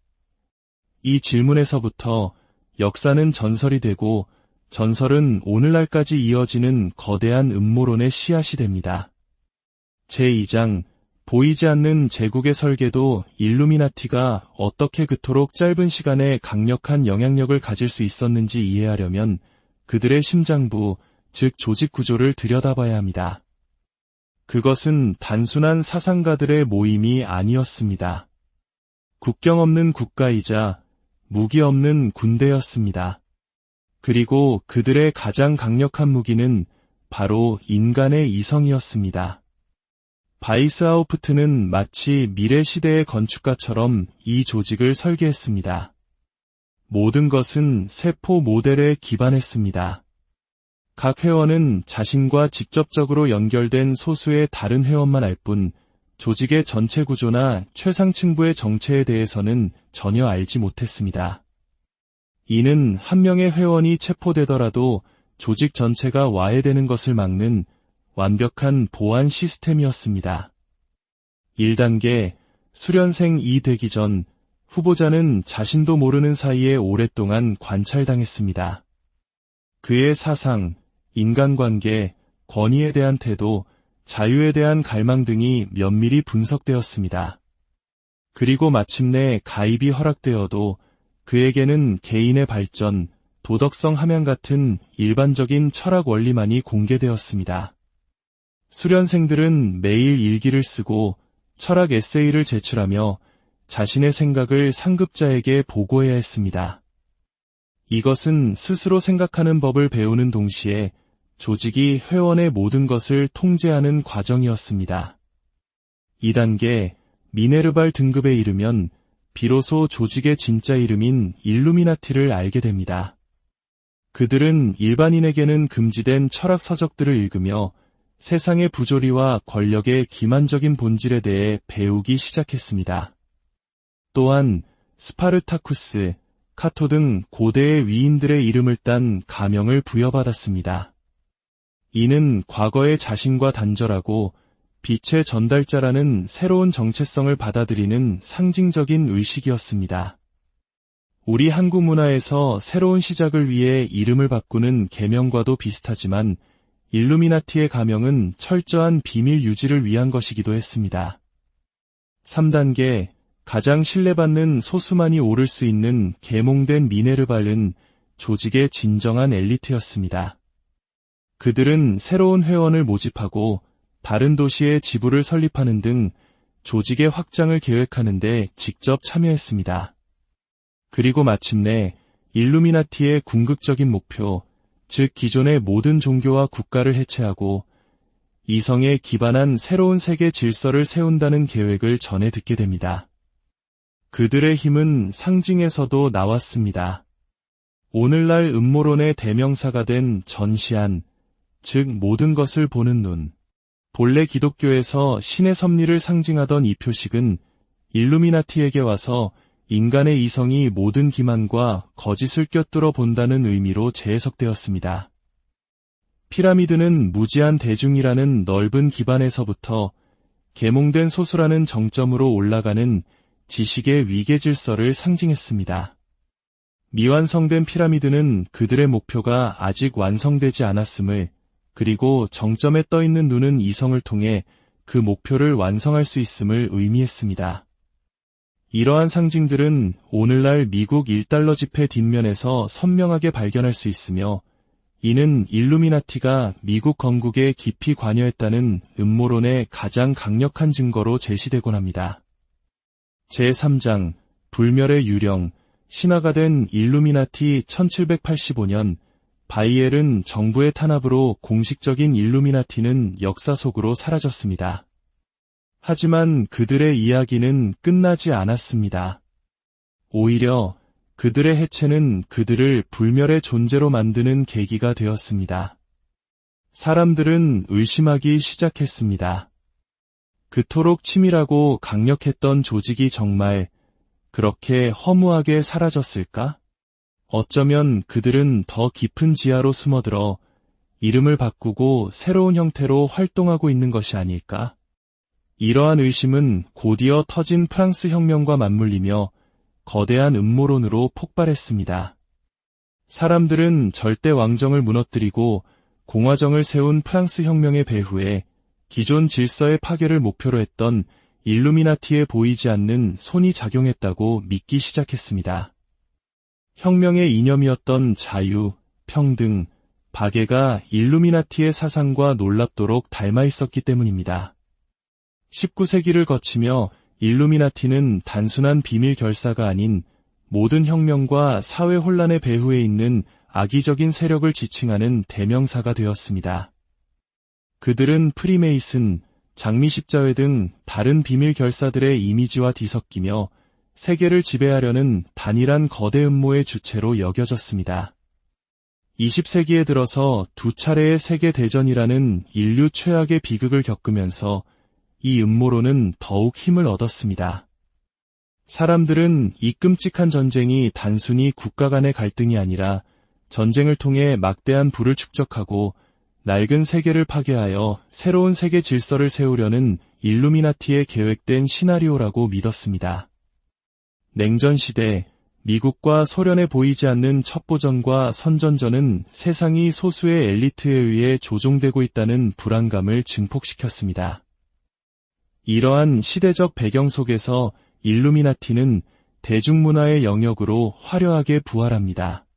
Speaker 1: 이 질문에서부터 역사는 전설이 되고 전설은 오늘날까지 이어지는 거대한 음모론의 씨앗이 됩니다. 제2장 보이지 않는 제국의 설계도 일루미나티가 어떻게 그토록 짧은 시간에 강력한 영향력을 가질 수 있었는지 이해하려면 그들의 심장부, 즉 조직 구조를 들여다봐야 합니다. 그것은 단순한 사상가들의 모임이 아니었습니다. 국경 없는 국가이자 무기 없는 군대였습니다. 그리고 그들의 가장 강력한 무기는 바로 인간의 이성이었습니다. 바이스하우프트는 마치 미래 시대의 건축가처럼 이 조직을 설계했습니다. 모든 것은 세포 모델에 기반했습니다. 각 회원은 자신과 직접적으로 연결된 소수의 다른 회원만 알 뿐 조직의 전체 구조나 최상층부의 정체에 대해서는 전혀 알지 못했습니다. 이는 한 명의 회원이 체포되더라도 조직 전체가 와해되는 것을 막는 완벽한 보안 시스템이었습니다. 1단계, 수련생이 되기 전 후보자는 자신도 모르는 사이에 오랫동안 관찰당했습니다. 그의 사상, 인간관계, 권위에 대한 태도, 자유에 대한 갈망 등이 면밀히 분석되었습니다. 그리고 마침내 가입이 허락되어도 그에게는 개인의 발전, 도덕성 함양 같은 일반적인 철학 원리만이 공개되었습니다. 수련생들은 매일 일기를 쓰고 철학 에세이를 제출하며 자신의 생각을 상급자에게 보고해야 했습니다. 이것은 스스로 생각하는 법을 배우는 동시에 조직이 회원의 모든 것을 통제하는 과정이었습니다. 2단계, 미네르발 등급에 이르면 비로소 조직의 진짜 이름인 일루미나티를 알게 됩니다. 그들은 일반인에게는 금지된 철학 서적들을 읽으며 세상의 부조리와 권력의 기만적인 본질에 대해 배우기 시작했습니다. 또한 스파르타쿠스, 카토 등 고대의 위인들의 이름을 딴 가명을 부여받았습니다. 이는 과거의 자신과 단절하고 빛의 전달자라는 새로운 정체성을 받아들이는 상징적인 의식이었습니다. 우리 한국 문화에서 새로운 시작을 위해 이름을 바꾸는 계명과도 비슷하지만 일루미나티의 가명은 철저한 비밀 유지를 위한 것이기도 했습니다. 3단계, 가장 신뢰받는 소수만이 오를 수 있는 계몽된 미네르발은 조직의 진정한 엘리트였습니다. 그들은 새로운 회원을 모집하고 다른 도시에 지부를 설립하는 등 조직의 확장을 계획하는 데 직접 참여했습니다. 그리고 마침내 일루미나티의 궁극적인 목표, 즉 기존의 모든 종교와 국가를 해체하고 이성에 기반한 새로운 세계 질서를 세운다는 계획을 전해 듣게 됩니다. 그들의 힘은 상징에서도 나왔습니다. 오늘날 음모론의 대명사가 된 전시안, 즉 모든 것을 보는 눈. 본래 기독교에서 신의 섭리를 상징하던 이 표식은 일루미나티에게 와서 인간의 이성이 모든 기만과 거짓을 꿰뚫어 본다는 의미로 재해석되었습니다. 피라미드는 무지한 대중이라는 넓은 기반에서부터 계몽된 소수라는 정점으로 올라가는 지식의 위계 질서를 상징했습니다. 미완성된 피라미드는 그들의 목표가 아직 완성되지 않았음을, 그리고 정점에 떠있는 눈은 이성을 통해 그 목표를 완성할 수 있음을 의미했습니다. 이러한 상징들은 오늘날 미국 $1 지폐 뒷면에서 선명하게 발견할 수 있으며 이는 일루미나티가 미국 건국에 깊이 관여했다는 음모론의 가장 강력한 증거로 제시되곤 합니다. 제3장 불멸의 유령, 신화가 된 일루미나티 1785년 바이엘은 정부의 탄압으로 공식적인 일루미나티는 역사 속으로 사라졌습니다. 하지만 그들의 이야기는 끝나지 않았습니다. 오히려 그들의 해체는 그들을 불멸의 존재로 만드는 계기가 되었습니다. 사람들은 의심하기 시작했습니다. 그토록 치밀하고 강력했던 조직이 정말 그렇게 허무하게 사라졌을까? 어쩌면 그들은 더 깊은 지하로 숨어들어 이름을 바꾸고 새로운 형태로 활동하고 있는 것이 아닐까? 이러한 의심은 곧이어 터진 프랑스 혁명과 맞물리며 거대한 음모론으로 폭발했습니다. 사람들은 절대 왕정을 무너뜨리고 공화정을 세운 프랑스 혁명의 배후에 기존 질서의 파괴를 목표로 했던 일루미나티에 보이지 않는 손이 작용했다고 믿기 시작했습니다. 혁명의 이념이었던 자유, 평등, 박애가 일루미나티의 사상과 놀랍도록 닮아 있었기 때문입니다. 19세기를 거치며 일루미나티는 단순한 비밀 결사가 아닌 모든 혁명과 사회 혼란의 배후에 있는 악의적인 세력을 지칭하는 대명사가 되었습니다. 그들은 프리메이슨, 장미십자회 등 다른 비밀 결사들의 이미지와 뒤섞이며 세계를 지배하려는 단일한 거대 음모의 주체로 여겨졌습니다. 20세기에 들어서 두 차례의 세계대전이라는 인류 최악의 비극을 겪으면서 이 음모론은 더욱 힘을 얻었습니다. 사람들은 이 끔찍한 전쟁이 단순히 국가 간의 갈등이 아니라 전쟁을 통해 막대한 부를 축적하고 낡은 세계를 파괴하여 새로운 세계 질서를 세우려는 일루미나티의 계획된 시나리오라고 믿었습니다. 냉전 시대, 미국과 소련에 보이지 않는 첩보전과 선전전은 세상이 소수의 엘리트에 의해 조종되고 있다는 불안감을 증폭시켰습니다. 이러한 시대적 배경 속에서 일루미나티는 대중문화의 영역으로 화려하게 부활합니다.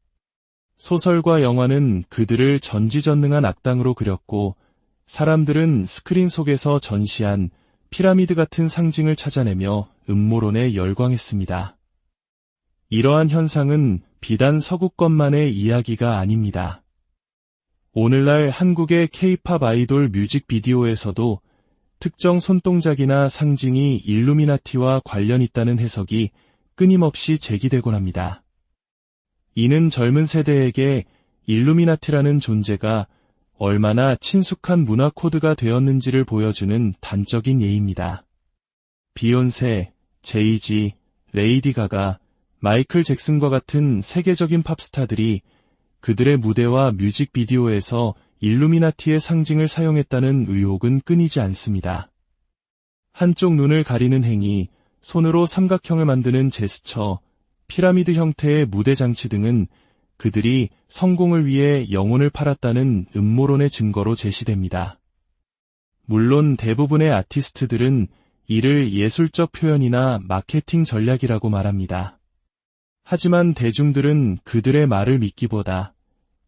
Speaker 1: 소설과 영화는 그들을 전지전능한 악당으로 그렸고 사람들은 스크린 속에서 전시한 피라미드 같은 상징을 찾아내며 음모론에 열광했습니다. 이러한 현상은 비단 서구권만의 이야기가 아닙니다. 오늘날 한국의 K-팝 아이돌 뮤직비디오에서도 특정 손동작이나 상징이 일루미나티와 관련 있다는 해석이 끊임없이 제기되곤 합니다. 이는 젊은 세대에게 일루미나티라는 존재가 얼마나 친숙한 문화 코드가 되었는지를 보여주는 단적인 예입니다. 비욘세, 제이지, 레이디 가가, 마이클 잭슨과 같은 세계적인 팝스타들이 그들의 무대와 뮤직비디오에서 일루미나티의 상징을 사용했다는 의혹은 끊이지 않습니다. 한쪽 눈을 가리는 행위, 손으로 삼각형을 만드는 제스처, 피라미드 형태의 무대 장치 등은 그들이 성공을 위해 영혼을 팔았다는 음모론의 증거로 제시됩니다. 물론 대부분의 아티스트들은 이를 예술적 표현이나 마케팅 전략이라고 말합니다. 하지만 대중들은 그들의 말을 믿기보다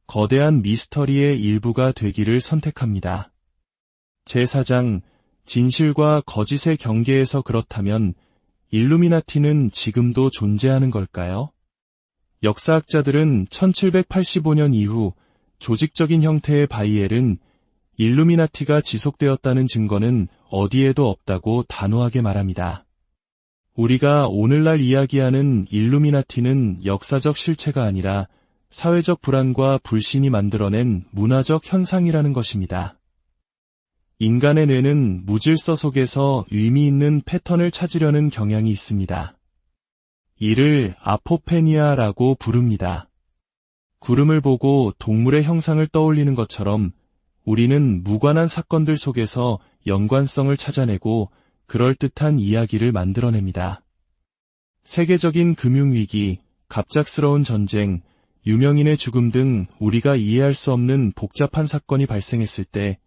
Speaker 1: 거대한 미스터리의 일부가 되기를 선택합니다. 제4장 진실과 거짓의 경계에서 그렇다면 일루미나티는 지금도 존재하는 걸까요? 역사학자들은 1785년 이후 조직적인 형태의 바이엘은 일루미나티가 지속되었다는 증거는 어디에도 없다고 단호하게 말합니다. 우리가 오늘날 이야기하는 일루미나티는 역사적 실체가 아니라 사회적 불안과 불신이 만들어낸 문화적 현상이라는 것입니다. 인간의 뇌는 무질서 속에서 의미 있는 패턴을 찾으려는 경향이 있습니다. 이를 아포페니아라고 부릅니다. 구름을 보고 동물의 형상을 떠올리는 것처럼 우리는 무관한 사건들 속에서 연관성을 찾아내고 그럴듯한 이야기를 만들어냅니다. 세계적인 금융위기, 갑작스러운 전쟁, 유명인의 죽음 등 우리가 이해할 수 없는 복잡한 사건이 발생했을 때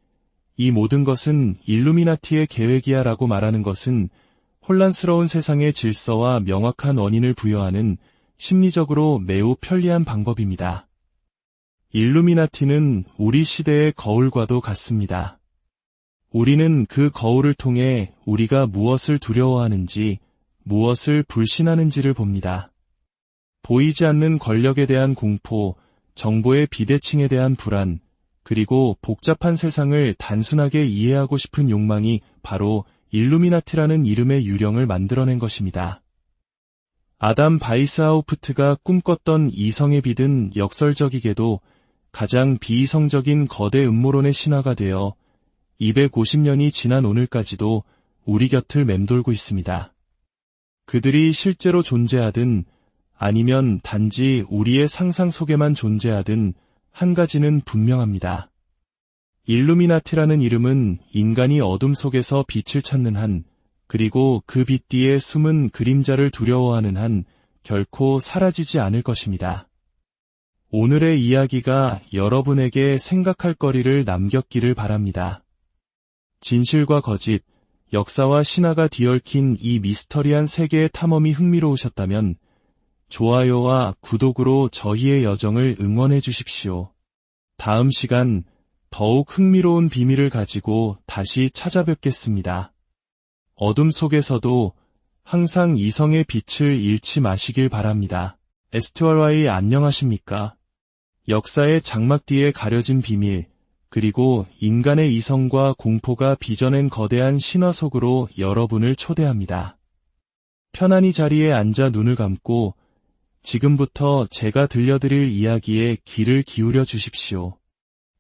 Speaker 1: 이 모든 것은 일루미나티의 계획이야 라고 말하는 것은 혼란스러운 세상의 질서와 명확한 원인을 부여하는 심리적으로 매우 편리한 방법입니다. 일루미나티는 우리 시대의 거울과도 같습니다. 우리는 그 거울을 통해 우리가 무엇을 두려워하는지, 무엇을 불신하는지를 봅니다. 보이지 않는 권력에 대한 공포, 정보의 비대칭에 대한 불안, 그리고 복잡한 세상을 단순하게 이해하고 싶은 욕망이 바로 일루미나티라는 이름의 유령을 만들어낸 것입니다. 아담 바이스하우프트가 꿈꿨던 이성에 비든 역설적이게도 가장 비이성적인 거대 음모론의 신화가 되어 250년이 지난 오늘까지도 우리 곁을 맴돌고 있습니다. 그들이 실제로 존재하든 아니면 단지 우리의 상상 속에만 존재하든 한 가지는 분명합니다. 일루미나티라는 이름은 인간이 어둠 속에서 빛을 찾는 한, 그리고 그 빛 뒤에 숨은 그림자를 두려워하는 한 결코 사라지지 않을 것입니다. 오늘의 이야기가 여러분에게 생각할 거리를 남겼기를 바랍니다. 진실과 거짓, 역사와 신화가 뒤얽힌 이 미스터리한 세계의 탐험이 흥미로우셨다면 좋아요와 구독으로 저희의 여정을 응원해 주십시오. 다음 시간 더욱 흥미로운 비밀을 가지고 다시 찾아뵙겠습니다. 어둠 속에서도 항상 이성의 빛을 잃지 마시길 바랍니다. STRY 안녕하십니까? 역사의 장막 뒤에 가려진 비밀, 그리고 인간의 이성과 공포가 빚어낸 거대한 신화 속으로 여러분을 초대합니다. 편안히 자리에 앉아 눈을 감고 지금부터 제가 들려드릴 이야기에 귀를 기울여 주십시오.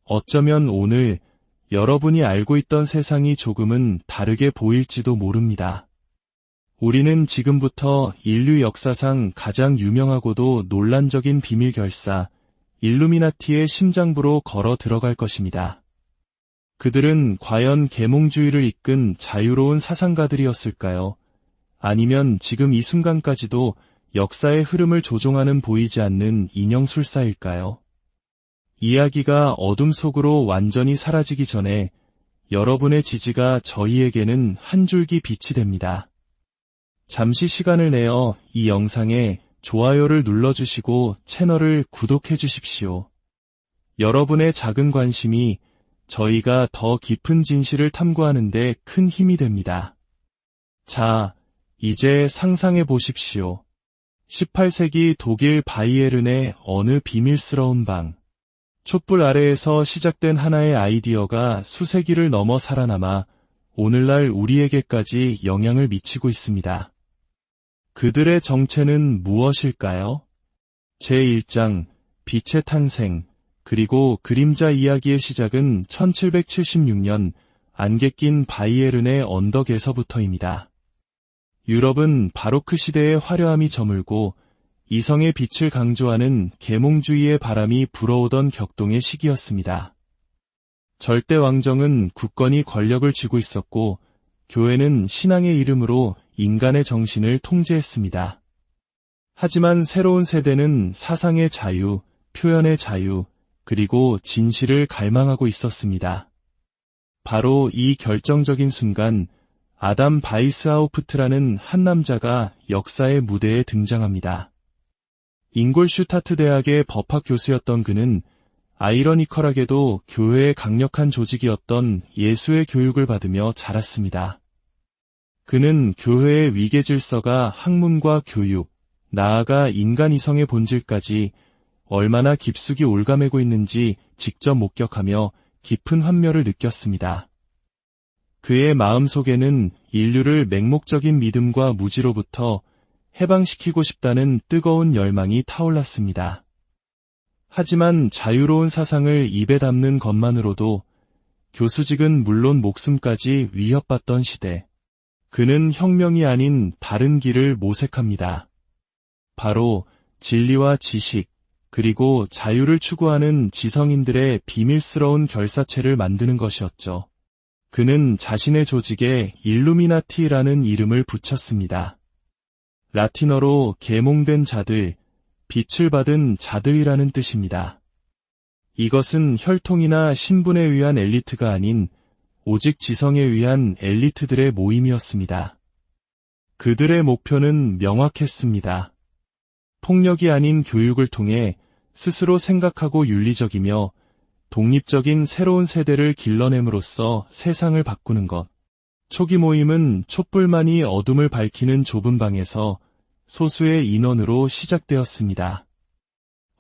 Speaker 1: 어쩌면 오늘 여러분이 알고 있던 세상이 조금은 다르게 보일지도 모릅니다. 우리는 지금부터 인류 역사상 가장 유명하고도 논란적인 비밀 결사, 일루미나티의 심장부로 걸어 들어갈 것입니다. 그들은 과연 계몽주의를 이끈 자유로운 사상가들이었을까요? 아니면 지금 이 순간까지도 역사의 흐름을 조종하는 보이지 않는 인형술사일까요? 이야기가 어둠 속으로 완전히 사라지기 전에 여러분의 지지가 저희에게는 한 줄기 빛이 됩니다. 잠시 시간을 내어 이 영상에 좋아요를 눌러주시고 채널을 구독해 주십시오. 여러분의 작은 관심이 저희가 더 깊은 진실을 탐구하는 데 큰 힘이 됩니다. 자, 이제 상상해 보십시오. 18세기 독일 바이에른의 어느 비밀스러운 방. 촛불 아래에서 시작된 하나의 아이디어가 수세기를 넘어 살아남아 오늘날 우리에게까지 영향을 미치고 있습니다. 그들의 정체는 무엇일까요? 제1장, 빛의 탄생, 그리고 그림자 이야기의 시작은 1776년 안개 낀 바이에른의 언덕에서부터입니다. 유럽은 바로크 시대의 화려함이 저물고 이성의 빛을 강조하는 계몽주의의 바람이 불어오던 격동의 시기였습니다. 절대 왕정은 굳건히 권력을 쥐고 있었고 교회는 신앙의 이름으로 인간의 정신을 통제했습니다. 하지만 새로운 세대는 사상의 자유, 표현의 자유, 그리고 진실을 갈망하고 있었습니다. 바로 이 결정적인 순간 아담 바이스하우프트라는 한 남자가 역사의 무대에 등장합니다. 잉골슈타트 대학의 법학 교수였던 그는 아이러니컬하게도 교회의 강력한 조직이었던 예수의 교육을 받으며 자랐습니다. 그는 교회의 위계 질서가 학문과 교육, 나아가 인간 이성의 본질까지 얼마나 깊숙이 올가매고 있는지 직접 목격하며 깊은 환멸을 느꼈습니다. 그의 마음속에는 인류를 맹목적인 믿음과 무지로부터 해방시키고 싶다는 뜨거운 열망이 타올랐습니다. 하지만 자유로운 사상을 입에 담는 것만으로도 교수직은 물론 목숨까지 위협받던 시대, 그는 혁명이 아닌 다른 길을 모색합니다. 바로 진리와 지식, 그리고 자유를 추구하는 지성인들의 비밀스러운 결사체를 만드는 것이었죠. 그는 자신의 조직에 일루미나티라는 이름을 붙였습니다. 라틴어로 계몽된 자들, 빛을 받은 자들이라는 뜻입니다. 이것은 혈통이나 신분에 의한 엘리트가 아닌 오직 지성에 의한 엘리트들의 모임이었습니다. 그들의 목표는 명확했습니다. 폭력이 아닌 교육을 통해 스스로 생각하고 윤리적이며 독립적인 새로운 세대를 길러냄으로써 세상을 바꾸는 것. 초기 모임은 촛불만이 어둠을 밝히는 좁은 방에서 소수의 인원으로 시작되었습니다.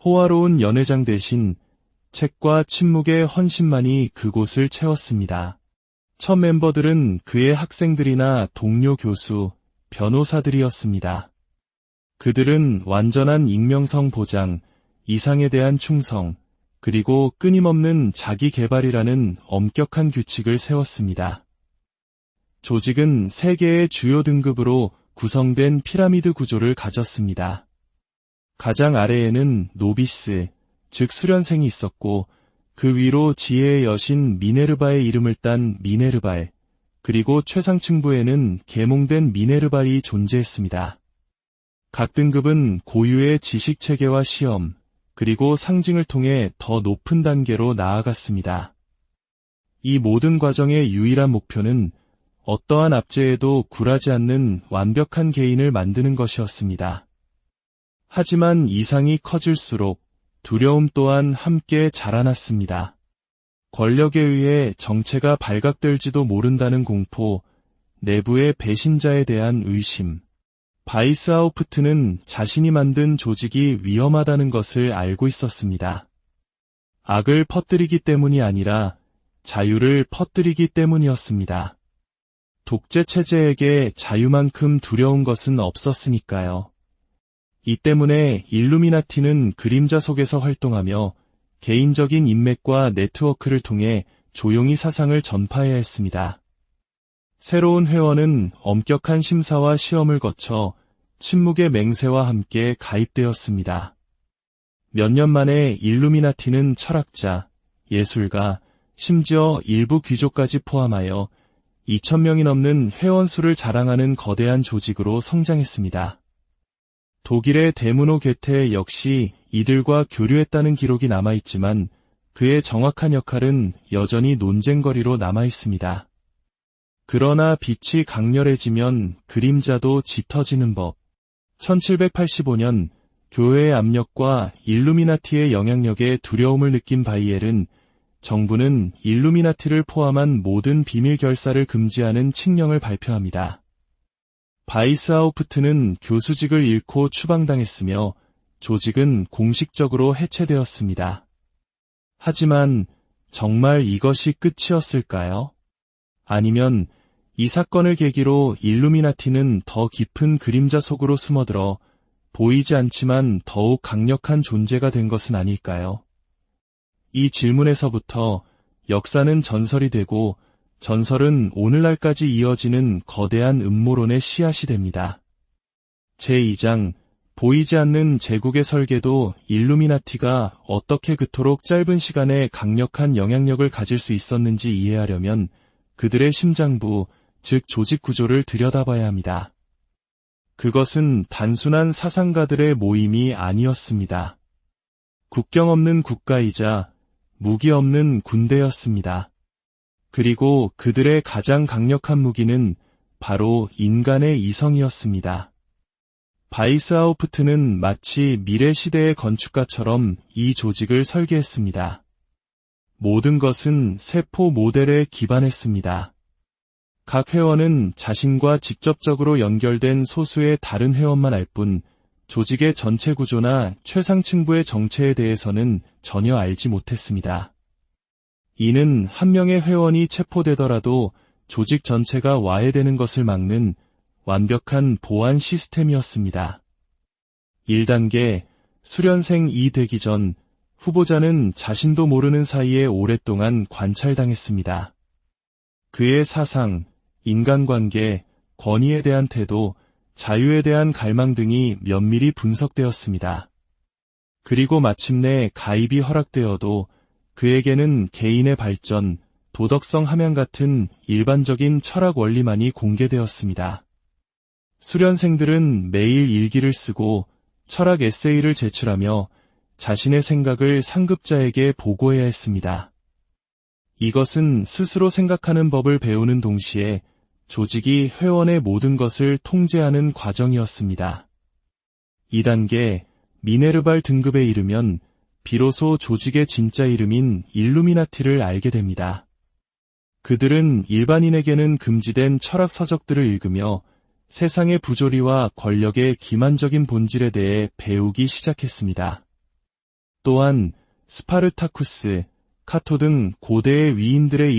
Speaker 1: 호화로운 연회장 대신 책과 침묵의 헌신만이 그곳을 채웠습니다. 첫 멤버들은 그의 학생들이나 동료 교수, 변호사들이었습니다. 그들은 완전한 익명성 보장, 이상에 대한 충성, 그리고 끊임없는 자기 개발이라는 엄격한 규칙을 세웠습니다. 조직은 세 개의 주요 등급으로 구성된 피라미드 구조를 가졌습니다. 가장 아래에는 노비스, 즉 수련생이 있었고 그 위로 지혜의 여신 미네르바의 이름을 딴 미네르발, 그리고 최상층부에는 계몽된 미네르발이 존재했습니다. 각 등급은 고유의 지식체계와 시험, 그리고 상징을 통해 더 높은 단계로 나아갔습니다. 이 모든 과정의 유일한 목표는 어떠한 압제에도 굴하지 않는 완벽한 개인을 만드는 것이었습니다. 하지만 이상이 커질수록 두려움 또한 함께 자라났습니다. 권력에 의해 정체가 발각될지도 모른다는 공포, 내부의 배신자에 대한 의심. 바이스하우프트는 자신이 만든 조직이 위험하다는 것을 알고 있었습니다. 악을 퍼뜨리기 때문이 아니라 자유를 퍼뜨리기 때문이었습니다. 독재 체제에게 자유만큼 두려운 것은 없었으니까요. 이 때문에 일루미나티는 그림자 속에서 활동하며 개인적인 인맥과 네트워크를 통해 조용히 사상을 전파해야 했습니다. 새로운 회원은 엄격한 심사와 시험을 거쳐 침묵의 맹세와 함께 가입되었습니다. 몇 년 만에 일루미나티는 철학자, 예술가, 심지어 일부 귀족까지 포함하여 2,000명이 넘는 회원 수를 자랑하는 거대한 조직으로 성장했습니다. 독일의 데무노 괴테 역시 이들과 교류했다는 기록이 남아있지만 그의 정확한 역할은 여전히 논쟁거리로 남아있습니다. 그러나 빛이 강렬해지면 그림자도 짙어지는 법. 1785년 교회의 압력과 일루미나티의 영향력에 두려움을 느낀 바이엘은 정부는 일루미나티를 포함한 모든 비밀 결사를 금지하는 칙령을 발표합니다. 바이스하우프트는 교수직을 잃고 추방당했으며 조직은 공식적으로 해체되었습니다. 하지만 정말 이것이 끝이었을까요? 아니면 이 사건을 계기로 일루미나티는 더 깊은 그림자 속으로 숨어들어 보이지 않지만 더욱 강력한 존재가 된 것은 아닐까요? 이 질문에서부터 역사는 전설이 되고 전설은 오늘날까지 이어지는 거대한 음모론의 씨앗이 됩니다. 제2장 보이지 않는 제국의 설계도 일루미나티가 어떻게 그토록 짧은 시간에 강력한 영향력을 가질 수 있었는지 이해하려면 그들의 심장부, 즉 조직 구조를 들여다봐야 합니다. 그것은 단순한 사상가들의 모임이 아니었습니다. 국경 없는 국가이자 무기 없는 군대였습니다. 그리고 그들의 가장 강력한 무기는 바로 인간의 이성이었습니다. 바이스하우프트는 마치 미래 시대의 건축가처럼 이 조직을 설계했습니다. 모든 것은 세포 모델에 기반했습니다. 각 회원은 자신과 직접적으로 연결된 소수의 다른 회원만 알 뿐 조직의 전체 구조나 최상층부의 정체에 대해서는 전혀 알지 못했습니다. 이는 한 명의 회원이 체포되더라도 조직 전체가 와해되는 것을 막는 완벽한 보안 시스템이었습니다. 1단계, 수련생이 되기 전 후보자는 자신도 모르는 사이에 오랫동안 관찰당했습니다. 그의 사상, 인간관계, 권위에 대한 태도, 자유에 대한 갈망 등이 면밀히 분석되었습니다. 그리고 마침내 가입이 허락되어도 그에게는 개인의 발전, 도덕성 함양 같은 일반적인 철학 원리만이 공개되었습니다. 수련생들은 매일 일기를 쓰고 철학 에세이를 제출하며 자신의 생각을 상급자에게 보고해야 했습니다. 이것은 스스로 생각하는 법을 배우는 동시에 조직이 회원의 모든 것을 통제하는 과정이었습니다. 2단계, 미네르발 등급에 이르면 비로소 조직의 진짜 이름인 일루미나티를 알게 됩니다. 그들은 일반인에게는 금지된 철학 서적들을 읽으며 세상의 부조리와 권력의 기만적인 본질에 대해 배우기 시작했습니다. 또한 스파르타쿠스, 카토 등 고대의 위인들의